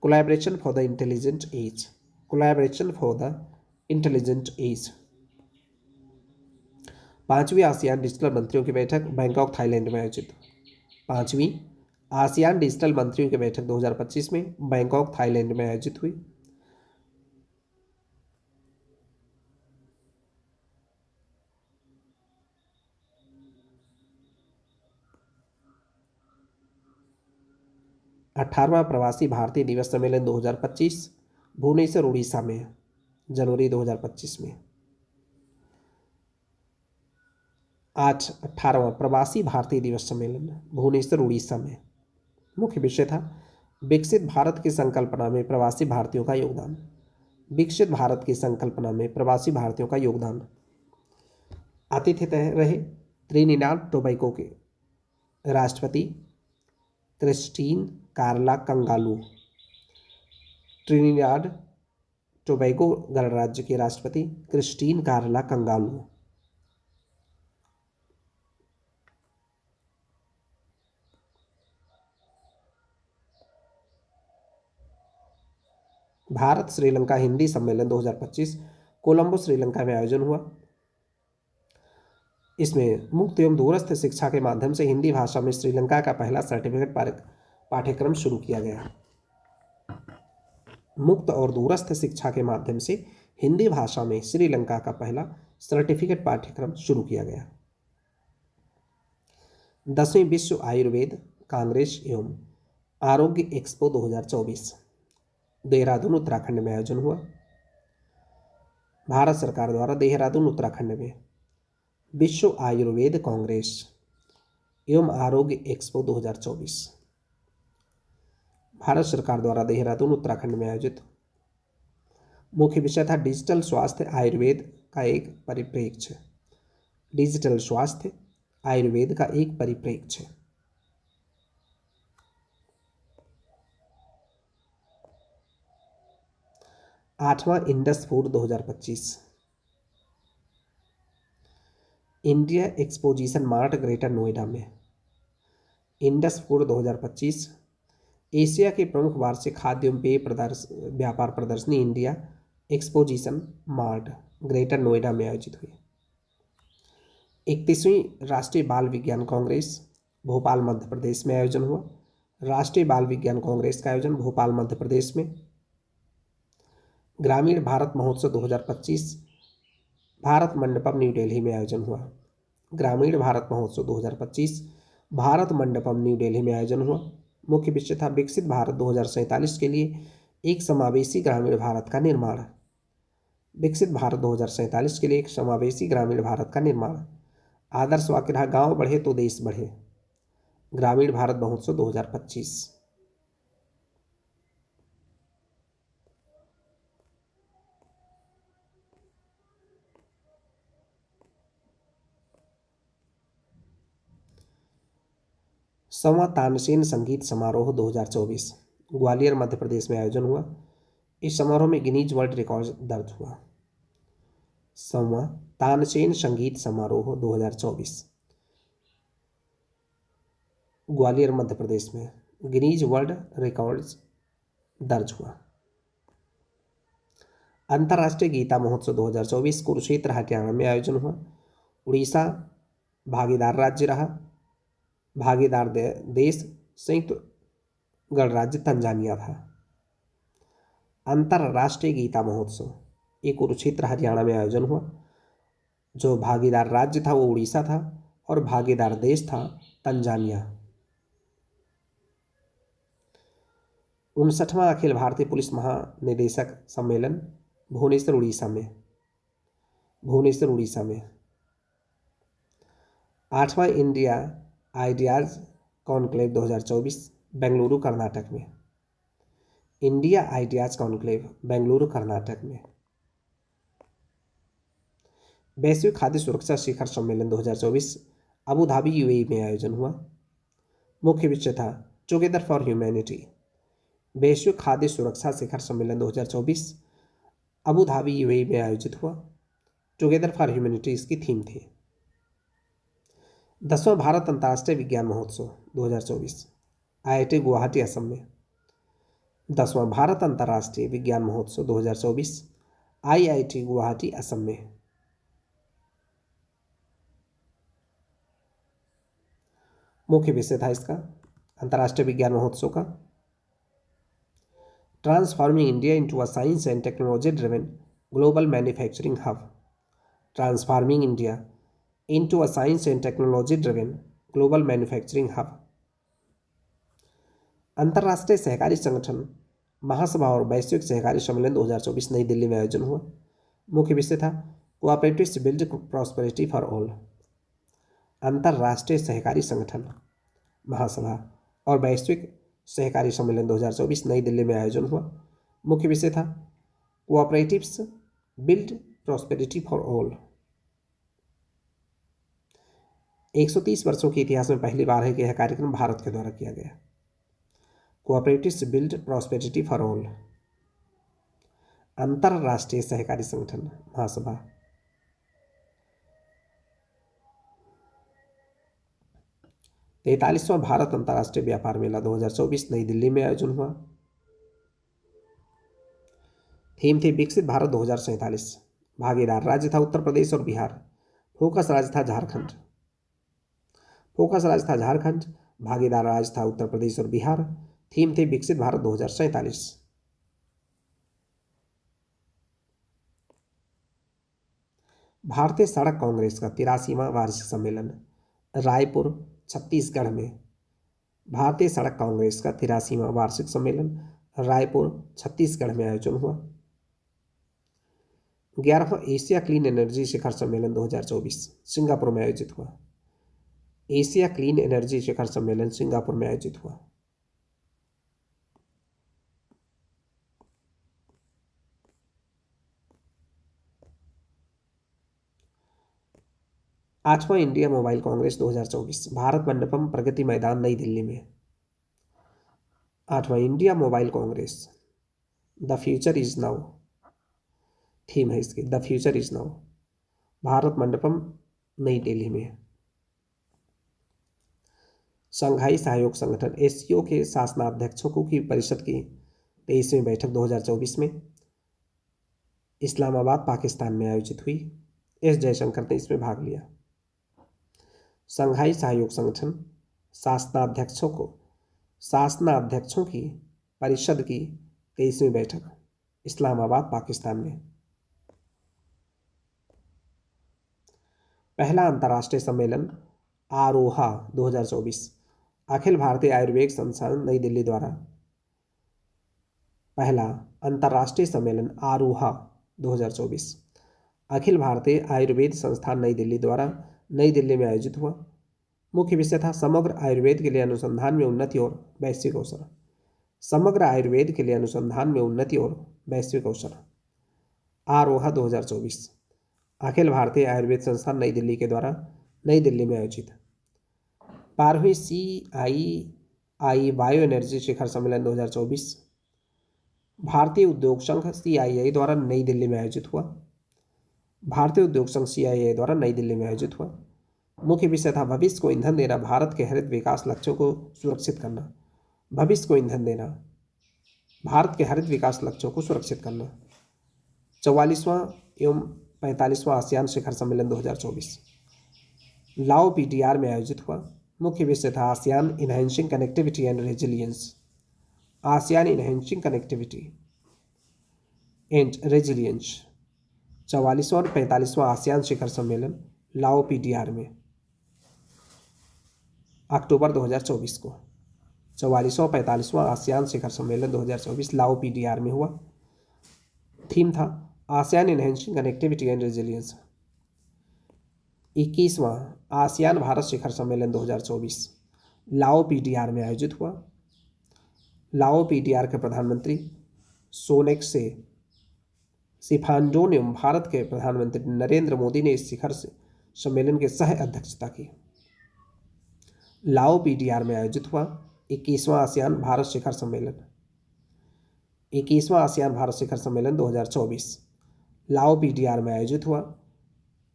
collaboration for the intelligent age. Collaboration for the intelligent age. 5वीं आसियान डिजिटल मंत्रियों की बैठक बैंकॉक थाईलैंड में आयोजित। 5वीं आसियान डिजिटल मंत्रियों की बैठक 2025 में बैंकॉक थाईलैंड में आयोजित हुई। 18वां प्रवासी भारतीय दिवस सम्मेलन 2025 भुवनेश्वर उड़ीसा में जनवरी 2025 में। आज 18वां प्रवासी भारतीय दिवस सम्मेलन भुवनेश्वर उड़ीसा में। मुख्य विषय था विकसित भारत की संकल्पना में प्रवासी भारतीयों का योगदान। विकसित भारत की संकल्पना में प्रवासी भारतीयों का योगदान। आतिथ्य रहे त्रिनिदाद टोबैगो के राष्ट्रपति क्रिस्टीन कार्ला कंगालू। ट्रिनिडाद टोबैगो गणराज्य के राष्ट्रपति क्रिस्टीन कार्ला कंगालू। भारत श्रीलंका हिंदी सम्मेलन 2025 कोलंबो श्रीलंका में आयोजन हुआ। इसमें मुक्त एवं दूरस्थ शिक्षा के माध्यम से हिंदी भाषा में श्रीलंका का पहला सर्टिफिकेट पाठ्यक्रम शुरू किया गया। मुक्त और दूरस्थ शिक्षा के माध्यम से हिंदी भाषा में श्रीलंका का पहला सर्टिफिकेट पाठ्यक्रम शुरू किया गया। 10वीं विश्व आयुर्वेद कांग्रेस एवं आरोग्य एक्सपो 2024 देहरादून उत्तराखंड में आयोजन हुआ। भारत सरकार द्वारा देहरादून उत्तराखंड में विश्व आयुर्वेद कांग्रेस एवं आरोग्य एक्सपो 2024 भारत सरकार द्वारा देहरादून उत्तराखंड में आयोजित। मुख्य विषय था डिजिटल स्वास्थ्य आयुर्वेद का एक परिप्रेक्ष्य। डिजिटल स्वास्थ्य आयुर्वेद का एक परिप्रेक्ष्य। आठवां Indus food 2025 India exposition mart Greater Noida में। इंडस फूड 2025 एशिया के प्रमुख वार्षिक खाद्य एवं पेय व्यापार प्रदर्शनी India exposition mart Greater Noida में आयोजित हुई। 31वीं राष्ट्रीय बाल विज्ञान कांग्रेस भोपाल मध्य प्रदेश में आयोजन हुआ। राष्ट्रीय बाल विज्ञान कांग्रेस का आयोजन भोपाल मध्य प्रदेश में। ग्रामीण भारत महोत्सव 2025 भारत मंडपम न्यू दिल्ली में आयोजन हुआ। ग्रामीण भारत महोत्सव 2025 भारत मंडपम न्यू दिल्ली में आयोजन हुआ। मुख्य विषय था विकसित भारत 2047 के लिए एक समावेशी ग्रामीण भारत का निर्माण। विकसित भारत 2047 के लिए एक समावेशी ग्रामीण भारत का निर्माण। आदर्श वाक्य रहा गांव बढ़े तो देश बढ़े। ग्रामीण भारत महोत्सव 2025। संवा तानसेन संगीत समारोह 2024 ग्वालियर मध्य प्रदेश में आयोजन हुआ। इस समारोह में गिनीज वर्ल्ड रिकॉर्ड दर्ज हुआ। संवा तानसेन संगीत समारोह 2024 ग्वालियर मध्य प्रदेश में गिनीज वर्ल्ड रिकॉर्ड्स दर्ज हुआ। अंतर्राष्ट्रीय गीता महोत्सव 2024 कुरुक्षेत्र हरियाणा में आयोजन हुआ। उड़ीसा भागीदार राज्य रहा। भागीदार देश संयुक्त गणराज्य तंजानिया था। अंतर्राष्ट्रीय गीता महोत्सव ये कुरुक्षेत्र हरियाणा में आयोजन हुआ। जो भागीदार राज्य था वो उड़ीसा था और भागीदार देश था तंजानिया। 59वां अखिल भारतीय पुलिस महानिदेशक सम्मेलन भुवनेश्वर उड़ीसा में। भुवनेश्वर उड़ीसा में 8वां India ideas conclave 2024 Bengaluru Karnataka में। India ideas conclave Bengaluru Karnataka में। वैश्विक खाद्य सुरक्षा शिखर सम्मेलन 2024 अबू धाबी यूएई में आयोजन हुआ। मुख्य विषय था टुगेदर फॉर ह्यूमैनिटी। वैश्विक खाद्य सुरक्षा शिखर सम्मेलन 2024 अबू धाबी यूएई में आयोजित हुआ। टुगेदर फॉर ह्यूमैनिटी इसकी थीम थी। 10वां भारत अंतर्राष्ट्रीय विज्ञान महोत्सव 2024 आईआईटी गुवाहाटी असम में। 10वां भारत अंतर्राष्ट्रीय विज्ञान महोत्सव 2024 आईआईटी गुवाहाटी असम में। मुख्य विषय था इसका अंतर्राष्ट्रीय विज्ञान महोत्सव का transforming India into a science and technology driven global manufacturing hub. Transforming India into a science and technology driven global manufacturing hub। अंतर्राष्ट्रीय सहकारी संगठन महासभा और वैश्विक सहकारी सम्मेलन 2024 नई दिल्ली में आयोजन हुआ। मुख्य विषय था cooperatives build prosperity for all. अंतर्राष्ट्रीय सहकारी संगठन महासभा और वैश्विक सहकारी सम्मेलन 2024 नई दिल्ली में आयोजन हुआ। मुख्य विषय था cooperatives build prosperity for all. 130 वर्षों के इतिहास में पहली बार है कि यह कार्यक्रम भारत के द्वारा किया गया। Cooperatives build prosperity for all, अंतरराष्ट्रीय सहकारी संगठन महासभा। 43वां भारत अंतर्राष्ट्रीय व्यापार मेला 2024 नई दिल्ली में आयोजन हुआ। थीम थी विकसित भारत 2047। भागीदार राज्य था उत्तर प्रदेश और बिहार। फोकस राज्य था झारखंड। भागीदार राज्य था उत्तर प्रदेश और बिहार। थीम थी विकसित भारत 2047। भारतीय सड़क कांग्रेस का 83वां वार्षिक सम्मेलन रायपुर छत्तीसगढ़ में। भारतीय सड़क कांग्रेस का 83वां वार्षिक सम्मेलन रायपुर छत्तीसगढ़ में आयोजन हुआ। 11वां एशिया क्लीन एनर्जी शिखर सम्मेलन 2024 सिंगापुर में आयोजित हुआ। एशिया क्लीन एनर्जी शिखर सम्मेलन सिंगापुर में आयोजित हुआ। आठवां इंडिया मोबाइल कांग्रेस 2024 भारत मंडपम प्रगति मैदान नई दिल्ली में। आठवां India mobile Congress the future is now, theme है इसकी the future is now, Bharat Mandapam नई दिल्ली में। शंघाई सहयोग संगठन एससीओ के शासनाध्यक्षों की परिषद की 23वीं बैठक 2024 में इस्लामाबाद पाकिस्तान में आयोजित हुई। एस जयशंकर ने इसमें भाग लिया। शंघाई सहयोग संगठन शासनाध्यक्षों की परिषद की 23वीं बैठक इस्लामाबाद पाकिस्तान में। पहला अंतर्राष्ट्रीय सम्मेलन आरोहा 2024 अखिल भारतीय आयुर्वेद संस्थान नई दिल्ली द्वारा। पहला अंतर्राष्ट्रीय सम्मेलन आरोहा 2024 अखिल भारतीय आयुर्वेद संस्थान नई दिल्ली द्वारा नई दिल्ली में आयोजित हुआ। मुख्य विषय था समग्र आयुर्वेद के लिए अनुसंधान में उन्नति और वैश्विक अवसर। समग्र आयुर्वेद के लिए अनुसंधान में उन्नति और वैश्विक अवसर। आरोहा 2024 अखिल भारतीय आयुर्वेद संस्थान नई दिल्ली के द्वारा नई दिल्ली में आयोजित। 12वीं CII बायो एनर्जी शिखर सम्मेलन 2024 भारतीय उद्योग संघ CII द्वारा नई दिल्ली में आयोजित हुआ। भारतीय उद्योग संघ CII द्वारा नई दिल्ली में आयोजित हुआ। मुख्य विषय था भविष्य को ईंधन देना, भारत के हरित विकास लक्ष्यों को सुरक्षित करना। भविष्य को ईंधन देना, भारत के हरित विकास लक्ष्यों को सुरक्षित करना। 44वां एवं 45वां आसियान शिखर सम्मेलन 2024 लाओ PTR में आयोजित हुआ। मुख्य विषय था ASEAN enhancing connectivity and resilience. ASEAN enhancing connectivity and resilience. 44वां और 45वां आसियान शिखर सम्मेलन लाओ PTR में अक्टूबर 2024 को। 44वां 45वां आसियान शिखर सम्मेलन 2024 लाओ PTR में हुआ। थीम था ASEAN enhancing connectivity and resilience. 21वां आसियान भारत शिखर सम्मेलन 2024 लाओ PTR में आयोजित हुआ। लाओ PTR के प्रधानमंत्री सोनेक्से सिफानडोन एवं भारत के प्रधानमंत्री नरेंद्र मोदी ने इस शिखर सम्मेलन की सह अध्यक्षता की। लाओ PTR में आयोजित हुआ 21वां आसियान भारत शिखर सम्मेलन। 21वां आसियान भारत शिखर सम्मेलन 2024 लाओ PTR में आयोजित हुआ।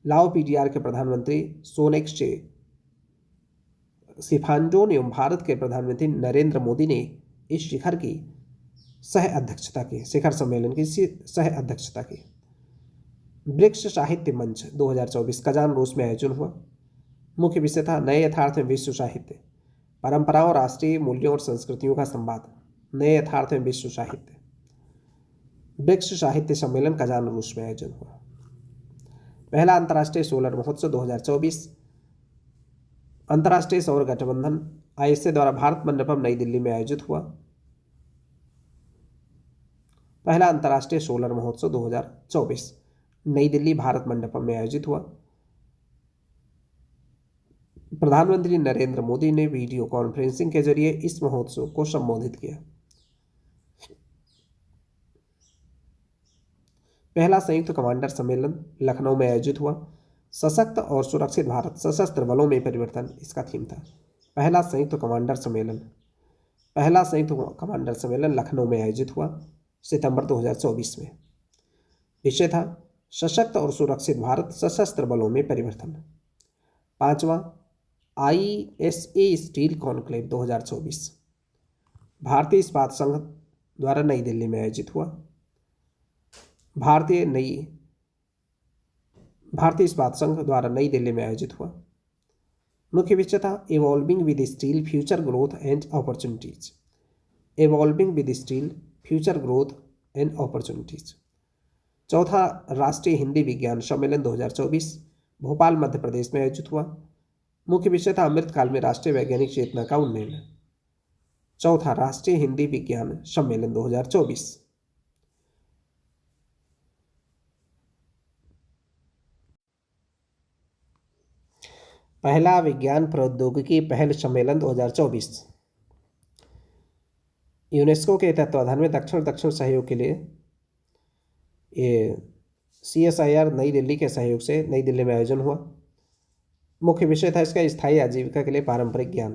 लाओ PTR के प्रधानमंत्री सोनेक्से सिफानडोन एवं भारत के प्रधानमंत्री नरेंद्र मोदी ने इस शिखर सम्मेलन की सह अध्यक्षता की। ब्रिक्स साहित्य मंच 2024 कजान रूस में आयोजन हुआ। मुख्य विषय था नए यथार्थ में विश्व साहित्य, परंपराओं, राष्ट्रीय मूल्यों और संस्कृतियों का संवाद। नए यथार्थ में विश्व साहित्य। ब्रिक्स साहित्य सम्मेलन कजान रूस में आयोजन हुआ। पहला अंतर्राष्ट्रीय सोलर महोत्सव 2024 अंतर्राष्ट्रीय सौर गठबंधन आईएसए द्वारा भारत मंडपम नई दिल्ली में आयोजित हुआ। पहला अंतर्राष्ट्रीय सोलर महोत्सव 2024 नई दिल्ली भारत मंडपम में आयोजित हुआ। प्रधानमंत्री नरेंद्र मोदी ने वीडियो कॉन्फ्रेंसिंग के जरिए इस महोत्सव को संबोधित किया। पहला संयुक्त कमांडर सम्मेलन लखनऊ में आयोजित हुआ। सशक्त और सुरक्षित भारत सशस्त्र बलों में परिवर्तन इसका थीम था। पहला संयुक्त कमांडर सम्मेलन लखनऊ में आयोजित हुआ सितंबर 2024 में। विषय था सशक्त और सुरक्षित भारत सशस्त्र बलों में परिवर्तन। पांचवा आईएसए स्टील कॉन्क्लेव 2024 भारतीय इस्पात संघ द्वारा नई दिल्ली में आयोजित हुआ। भारतीय इस्पात संघ द्वारा नई दिल्ली में आयोजित हुआ। मुख्य विषय था evolving with steel future growth and opportunities. Evolving with steel future growth and opportunities. चौथा राष्ट्रीय हिंदी विज्ञान सम्मेलन 2024 भोपाल मध्य प्रदेश में आयोजित हुआ। मुख्य विषय था अमृतकाल में राष्ट्रीय वैज्ञानिक चेतना का उन्नयन। चौथा राष्ट्रीय हिंदी विज्ञान सम्मेलन 2024। पहला विज्ञान प्रौद्योगिकी पहल सम्मेलन 2024 यूनेस्को के तत्वाधान में दक्षिण सहयोग के लिए ये CSIR नई दिल्ली के सहयोग से नई दिल्ली में आयोजन हुआ। मुख्य विषय था इसका स्थायी आजीविका के लिए पारंपरिक ज्ञान।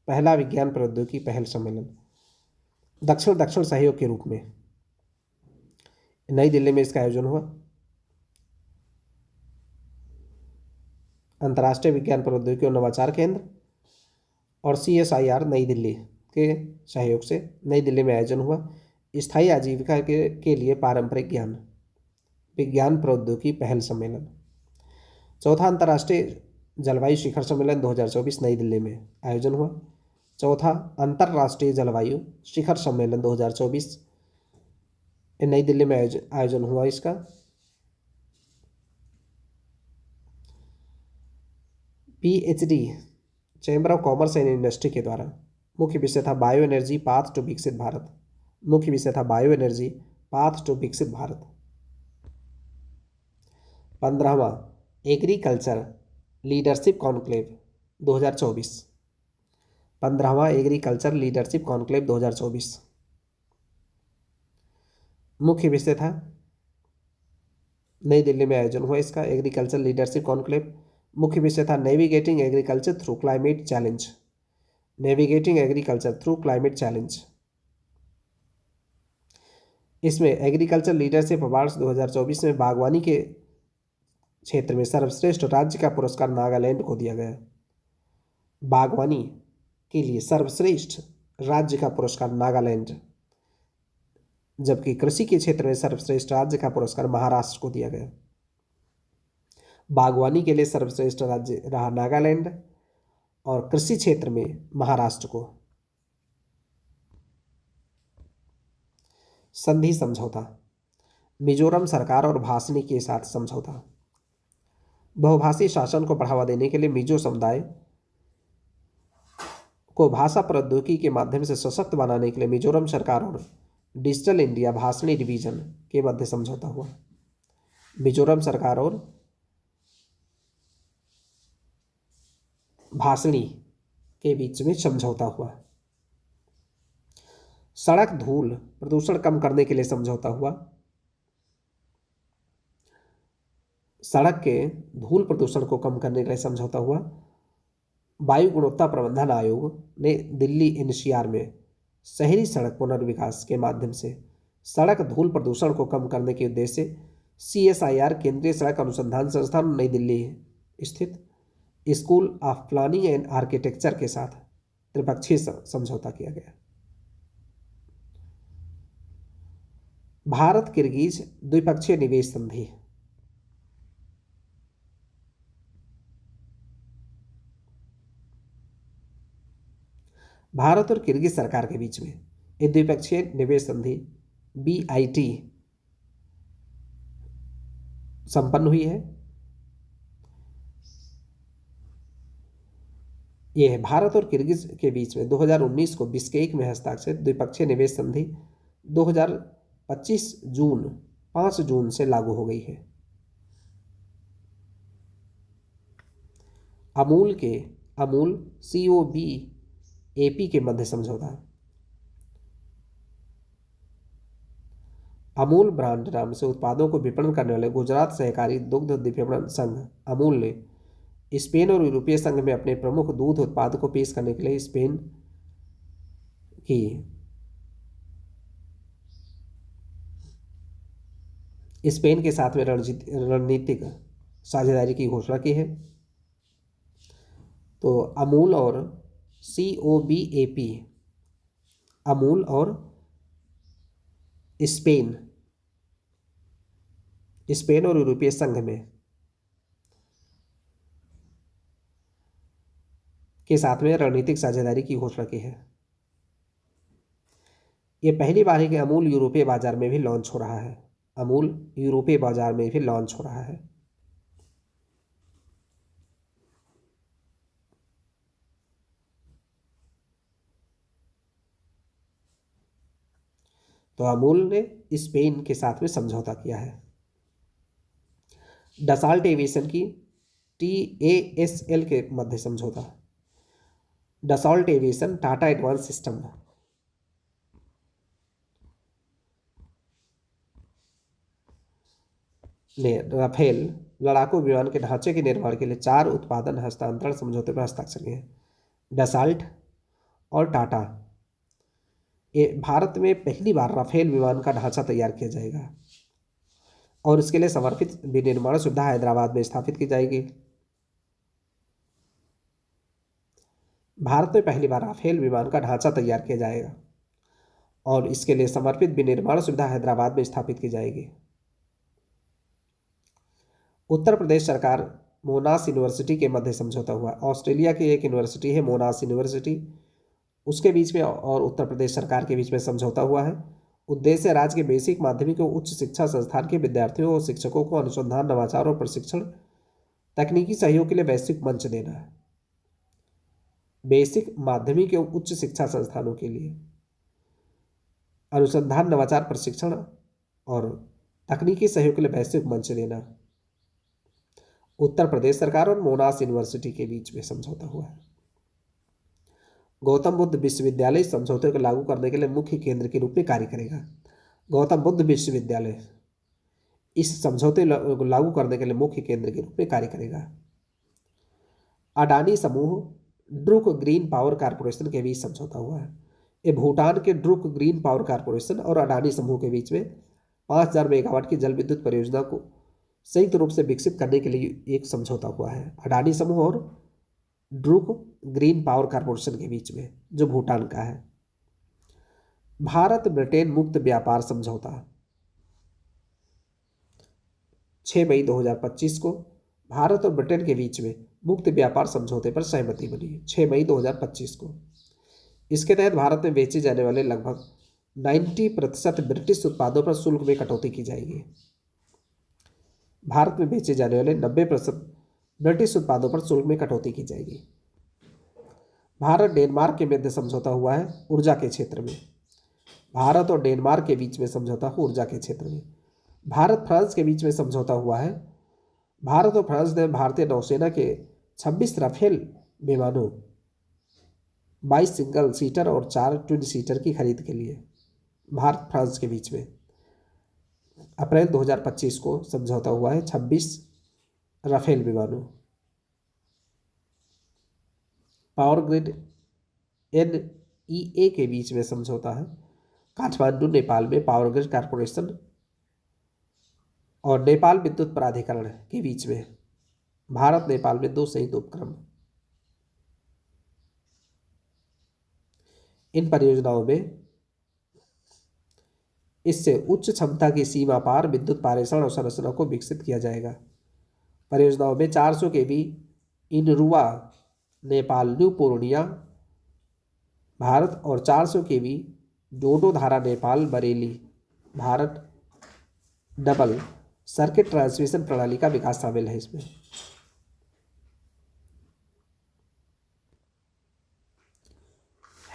पहला विज्ञान प्रौद्योगिकी पहल सम्मेलन दक्षिण सहयोग के रूप में नई दिल्ली में इसका आयोजन हुआ। अंतर्राष्ट्रीय विज्ञान प्रौद्योगिकी और नवाचार केंद्र और CSIR नई दिल्ली के सहयोग से नई दिल्ली में आयोजन हुआ। स्थायी आजीविका के लिए पारंपरिक ज्ञान विज्ञान प्रौद्योगिकी पहल सम्मेलन। चौथा अंतर्राष्ट्रीय जलवायु शिखर सम्मेलन 2024 नई दिल्ली में आयोजन हुआ। चौथा अंतर्राष्ट्रीय जलवायु शिखर सम्मेलन 2024 नई दिल्ली में आयोजन हुआ इसका। PhD chamber of commerce and industry के द्वारा मुख्य विषय था bio energy path to Viksit Bharat. मुख्य विषय था bio energy path to Viksit Bharat. 15वां एग्रीकल्चर लीडरशिप कॉन्क्लेव 2024। 15वां एग्रीकल्चर लीडरशिप कॉन्क्लेव 2024 मुख्य विषय था नई दिल्ली में आयोजन हुआ इसका एग्रीकल्चर लीडरशिप कॉन्क्लेव। मुख्य विषय था navigating agriculture through climate challenge. Navigating agriculture through climate challenge. इसमें एग्रीकल्चर लीडरशिप अवार्ड्स 2024 में बागवानी के क्षेत्र में सर्वश्रेष्ठ राज्य का पुरस्कार नागालैंड को दिया गया। बागवानी के लिए सर्वश्रेष्ठ राज्य का पुरस्कार नागालैंड, जबकि कृषि के क्षेत्र में सर्वश्रेष्ठ राज्य का पुरस्कार महाराष्ट्र को दिया गया। बागवानी के लिए सर्वश्रेष्ठ राज्य रहा नागालैंड और कृषि क्षेत्र में महाराष्ट्र को। संधि समझौता मिजोरम सरकार और भासनी के साथ समझौता। बहुभाषी शासन को बढ़ावा देने के लिए मिजो समुदाय को भाषा प्रौद्योगिकी के माध्यम से सशक्त बनाने के लिए मिजोरम सरकार और डिजिटल इंडिया भाषणी डिवीजन के मध्य समझौता हुआ। मिजोरम सरकार और भाषणी के बीच में समझौता हुआ। सड़क धूल प्रदूषण कम करने के लिए समझौता हुआ। सड़क के धूल प्रदूषण को कम करने के लिए समझौता हुआ। वायु गुणवत्ता प्रबंधन आयोग ने दिल्ली NCR में शहरी सड़क पुनर्विकास के माध्यम से सड़क धूल प्रदूषण को कम करने के उद्देश्य से CSIR केंद्रीय सड़क अनुसंधान संस्थान नई दिल्ली स्थित school of planning and architecture के साथ त्रिपक्षीय समझौता किया गया। भारत किर्गिज द्विपक्षीय निवेश संधि। भारत और किर्गिज सरकार के बीच में एक द्विपक्षीय निवेश संधि BIT संपन्न हुई है। ये है भारत और किर्गिज के बीच में 2019 को बिश्केक में हस्ताक्षरित द्विपक्षीय निवेश संधि 2025 जून 5 जून से लागू हो गई है। अमूल COBAP के मध्य समझौता। अमूल ब्रांड नाम से उत्पादों को विपणन करने वाले गुजरात सहकारी दुग्ध विपणन संघ अमूल ने स्पेन और यूरोपीय संघ में अपने प्रमुख दूध उत्पाद को पेश करने के लिए स्पेन के साथ में रणनीतिक साझेदारी की घोषणा की है। तो अमूल और COBAP, अमूल और स्पेन और यूरोपीय संघ में के साथ में रणनीतिक साझेदारी की घोषणा की है। यह पहली बार है कि अमूल यूरोपीय बाजार में भी लॉन्च हो रहा है। अमूल यूरोपीय बाजार में भी लॉन्च हो रहा है। तो अमूल ने स्पेन के साथ में समझौता किया है। डसाल्ट एविएशन की TASL के मध्य समझौता। Dassault aviation Tata advance system ने राफेल लड़ाकू विमान के ढांचे के निर्माण के लिए 4 उत्पादन हस्तांतरण समझौते पर हस्ताक्षर किए हैं। डसाल्ट और टाटा। ये भारत में पहली बार राफेल विमान का ढांचा तैयार किया जाएगा और इसके लिए समर्पित विनिर्माण सुविधा हैदराबाद में स्थापित की जाएगी। भारत में पहली बार राफेल विमान का ढांचा तैयार किया जाएगा और इसके लिए समर्पित विनिर्माण सुविधा हैदराबाद में स्थापित की जाएगी। उत्तर प्रदेश सरकार मोनास यूनिवर्सिटी के मध्य समझौता हुआ। ऑस्ट्रेलिया की एक यूनिवर्सिटी है मोनास यूनिवर्सिटी, उसके बीच में और उत्तर प्रदेश सरकार के बीच में समझौता हुआ है। उद्देश्य राज्य के बेसिक माध्यमिक और उच्च शिक्षा संस्थान के विद्यार्थियों और शिक्षकों को अनुसंधान, नवाचार और प्रशिक्षण, तकनीकी सहयोग के लिए वैश्विक मंच देना है। बेसिक माध्यमिक एवं उच्च शिक्षा संस्थानों के लिए अनुसंधान, नवाचार, प्रशिक्षण और तकनीकी सहयोग के लिए वैश्विक मंच देना। उत्तर प्रदेश सरकार और मोनास यूनिवर्सिटी के बीच में समझौता हुआ है। गौतम बुद्ध विश्वविद्यालय इस समझौते को लागू करने के लिए मुख्य केंद्र के रूप में कार्य करेगा। गौतम बुद्ध विश्वविद्यालय इस समझौते को लागू करने के लिए मुख्य केंद्र के रूप में कार्य करेगा। अडानी समूह ड्रुक ग्रीन पावर कारपोरेशन के बीच समझौता हुआ है। ये भूटान के ड्रुक ग्रीन पावर कारपोरेशन और अडानी समूह के बीच में 5000 मेगावाट की जल विद्युत परियोजना को संयुक्त रूप से विकसित करने के लिए एक समझौता हुआ है। अडानी समूह और ड्रुक ग्रीन पावर कारपोरेशन के बीच में, जो भूटान का है। भारत ब्रिटेन मुक्त व्यापार समझौता 6 मई 2025 को भारत और ब्रिटेन के बीच में मुक्त व्यापार समझौते पर सहमति बनी। 6 मई 2025 को इसके तहत भारत में बेचे जाने वाले लगभग 90% ब्रिटिश उत्पादों पर शुल्क में कटौती की जाएगी। भारत में बेचे जाने वाले 90% ब्रिटिश उत्पादों पर शुल्क में कटौती की जाएगी। भारत डेनमार्क के मध्य समझौता हुआ है ऊर्जा के क्षेत्र में। भारत और डेनमार्क के बीच में समझौता हुआ ऊर्जा के क्षेत्र में। भारत फ्रांस के बीच में समझौता हुआ है। भारत और फ्रांस ने भारतीय नौसेना के 26 राफेल विमानों, 22 सिंगल सीटर और 4 ट्विन सीटर की खरीद के लिए भारत फ्रांस के बीच में अप्रैल 2025 को समझौता हुआ है 26 राफेल विमानों। पावर ग्रिड NEA के बीच में समझौता है काठमांडू नेपाल में पावर ग्रिड कारपोरेशन और नेपाल विद्युत प्राधिकरण के बीच में। भारत नेपाल में 2 संयुक्त उपक्रम। इन परियोजनाओं में इससे उच्च क्षमता की सीमा पार विद्युत पारेषण और संरचना को विकसित किया जाएगा। परियोजनाओं में 400 kV इनरुवा नेपाल न्यू पूर्णिया भारत और 400 kV Dododhara Nepal Bareilly Bharat double circuit transmission प्रणाली का विकास शामिल है इसमें।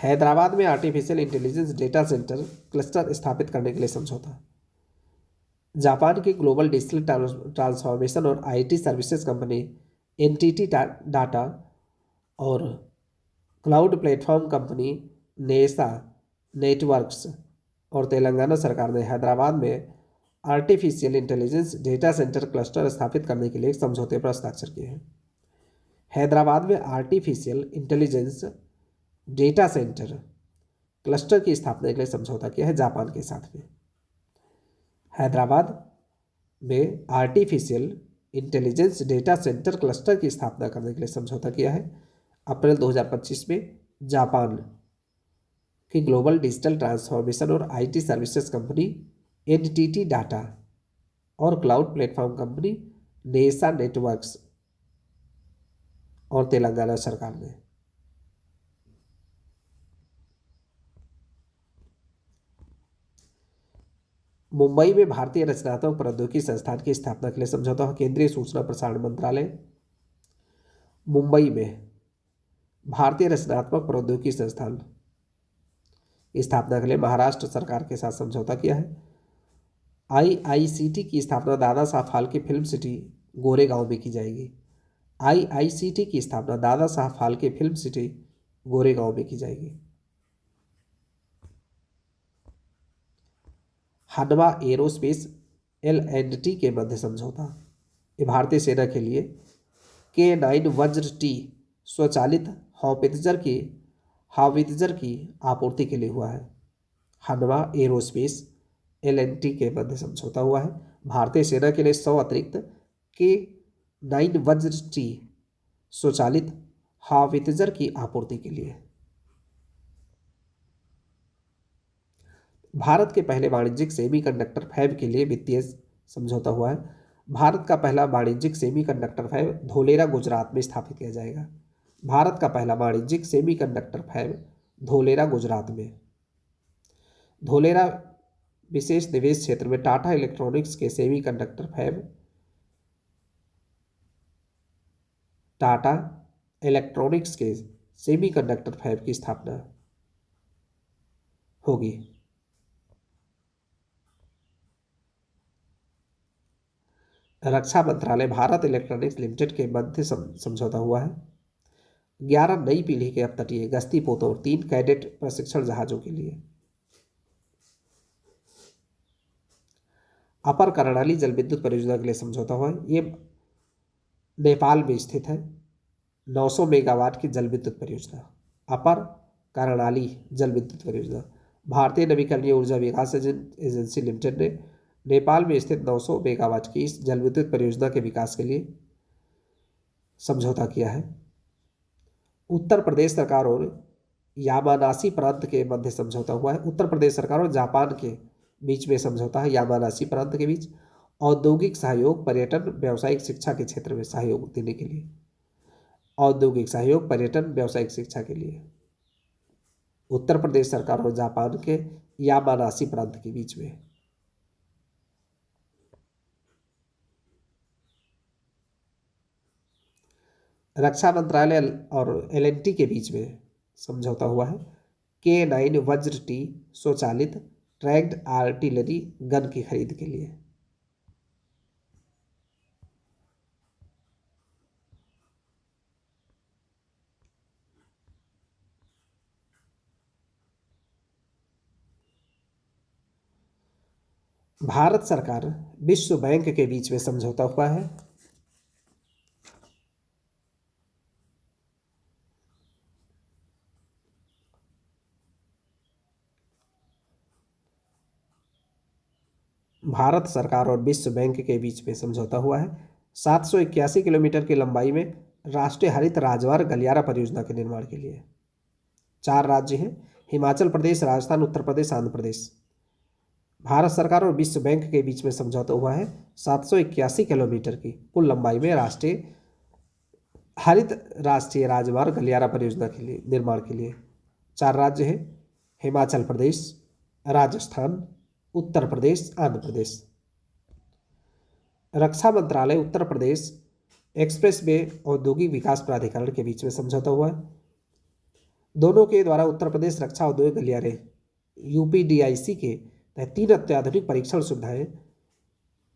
हैदराबाद में artificial intelligence data centre cluster स्थापित करने के लिए समझौता। जापान की ग्लोबल डिजिटल ट्रांसफॉर्मेशन और IT services company NTT data और cloud platform company Neysa networks और तेलंगाना सरकार ने हैदराबाद में artificial intelligence data centre cluster स्थापित करने के लिए एक समझौते पर हस्ताक्षर किए हैं। हैदराबाद में artificial intelligence data centre cluster की स्थापना के लिए समझौता किया है जापान के साथ में। हैदराबाद में artificial intelligence data centre cluster की स्थापना करने के लिए समझौता किया है अप्रैल 2025 में जापान की ग्लोबल डिजिटल ट्रांसफॉर्मेशन और IT services company NTT data और cloud platform company Neysa networks और तेलंगाना सरकार ने। मुंबई में भारतीय रचनात्मक प्रौद्योगिकी संस्थान की स्थापना के लिए समझौता हो। केंद्रीय सूचना प्रसारण मंत्रालय मुंबई में भारतीय रचनात्मक प्रौद्योगिकी संस्थान की स्थापना के लिए महाराष्ट्र सरकार के साथ समझौता किया है। आईआईसीटी की स्थापना दादा साहब फाल्के फिल्म सिटी गोरेगांव में की जाएगी। आईआईसीटी की स्थापना दादा साहब फाल्के फिल्म सिटी गोरेगांव में की जाएगी। हनवा एरोस्पेस L&T के मध्य समझौता। ये भारतीय सेना के लिए K9 वज्र टी स्वचालित हावित्जर की आपूर्ति के लिए हुआ है। हनवा एरोस्पेस L&T के मध्य समझौता हुआ है भारतीय सेना के लिए 100 अतिरिक्त K9 वज्र टी स्वचालित हावित्जर की आपूर्ति के लिए। भारत के पहले वाणिज्यिक सेमीकंडक्टर फैब के लिए वित्तीय समझौता हुआ है। भारत का पहला वाणिज्यिक सेमीकंडक्टर फैब धोलेरा गुजरात में स्थापित किया जाएगा। भारत का पहला वाणिज्यिक सेमीकंडक्टर फैब धोलेरा गुजरात में। धोलेरा विशेष निवेश क्षेत्र में टाटा इलेक्ट्रॉनिक्स के सेमीकंडक्टर फैब टाटा इलेक्ट्रॉनिक्स के सेमीकंडक्टर फैब की स्थापना होगी। रक्षा मंत्रालय भारत इलेक्ट्रॉनिक्स लिमिटेड के मध्य समझौता हुआ है 11 नई पीढ़ी के अपतटीय गश्ती पोतों और 3 कैडेट प्रशिक्षण जहाजों के लिए। अपर कर्णाली जल विद्युत परियोजना के लिए समझौता हुआ है। ये नेपाल में स्थित है 900 मेगावाट की जल विद्युत परियोजना। अपर कर्णाली जल विद्युत परियोजना भारतीय नवीकरणीय ऊर्जा विकास एजेंसी लिमिटेड ने नेपाल में स्थित 900 मेगावाट की इस जल विद्युत परियोजना के विकास के लिए समझौता किया है। उत्तर प्रदेश सरकार और यामानासी प्रांत के मध्य समझौता हुआ है। उत्तर प्रदेश सरकार और जापान के बीच में समझौता है यामानासी प्रांत के बीच औद्योगिक सहयोग पर्यटन व्यावसायिक शिक्षा के क्षेत्र में सहयोग देने के लिए। औद्योगिक सहयोग पर्यटन व्यावसायिक शिक्षा के लिए उत्तर प्रदेश सरकार और जापान के यामानासी प्रांत के बीच में। रक्षा मंत्रालय और L&T के बीच में समझौता हुआ है K9 वज्र टी स्वचालित ट्रैक्ड आर्टिलरी गन की खरीद के लिए। भारत सरकार विश्व बैंक के बीच में समझौता हुआ है भारत सरकार और विश्व बैंक के बीच में समझौता हुआ है 781 किलोमीटर की लंबाई में राष्ट्रीय हरित राजमार्ग गलियारा परियोजना के निर्माण के लिए। 4 राज्य हैं हिमाचल प्रदेश, राजस्थान, उत्तर प्रदेश, आंध्र प्रदेश। भारत सरकार और विश्व बैंक के बीच में समझौता हुआ है 781 किलोमीटर की कुल लंबाई में राष्ट्रीय हरित राष्ट्रीय राजमार्ग गलियारा परियोजना के लिए निर्माण के लिए। 4 राज्य हैं हिमाचल प्रदेश, राजस्थान, उत्तर प्रदेश, आंध्र प्रदेश। रक्षा मंत्रालय उत्तर प्रदेश एक्सप्रेस वे औद्योगिक विकास प्राधिकरण के बीच में समझौता हुआ है दोनों के द्वारा उत्तर प्रदेश रक्षा उद्योग गलियारे UPDIC के तहत 3 अत्याधुनिक परीक्षण सुविधाएं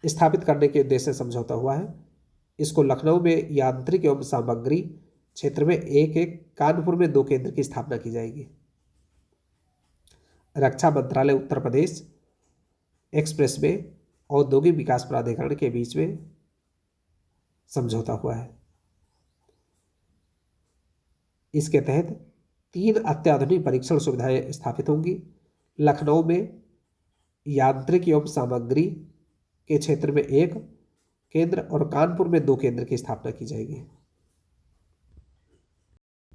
स्थापित करने के उद्देश्य से समझौता हुआ है। इसको लखनऊ में यांत्रिक एवं सामग्री क्षेत्र में एक, कानपुर में 2 केंद्र की स्थापना की जाएगी। रक्षा मंत्रालय उत्तर प्रदेश एक्सप्रेस में औद्योगिक विकास प्राधिकरण के बीच में समझौता हुआ है। इसके तहत 3 अत्याधुनिक परीक्षण सुविधाएं स्थापित होंगी। लखनऊ में यांत्रिक एवं सामग्री के क्षेत्र में 1 केंद्र और कानपुर में 2 केंद्र की स्थापना की जाएगी।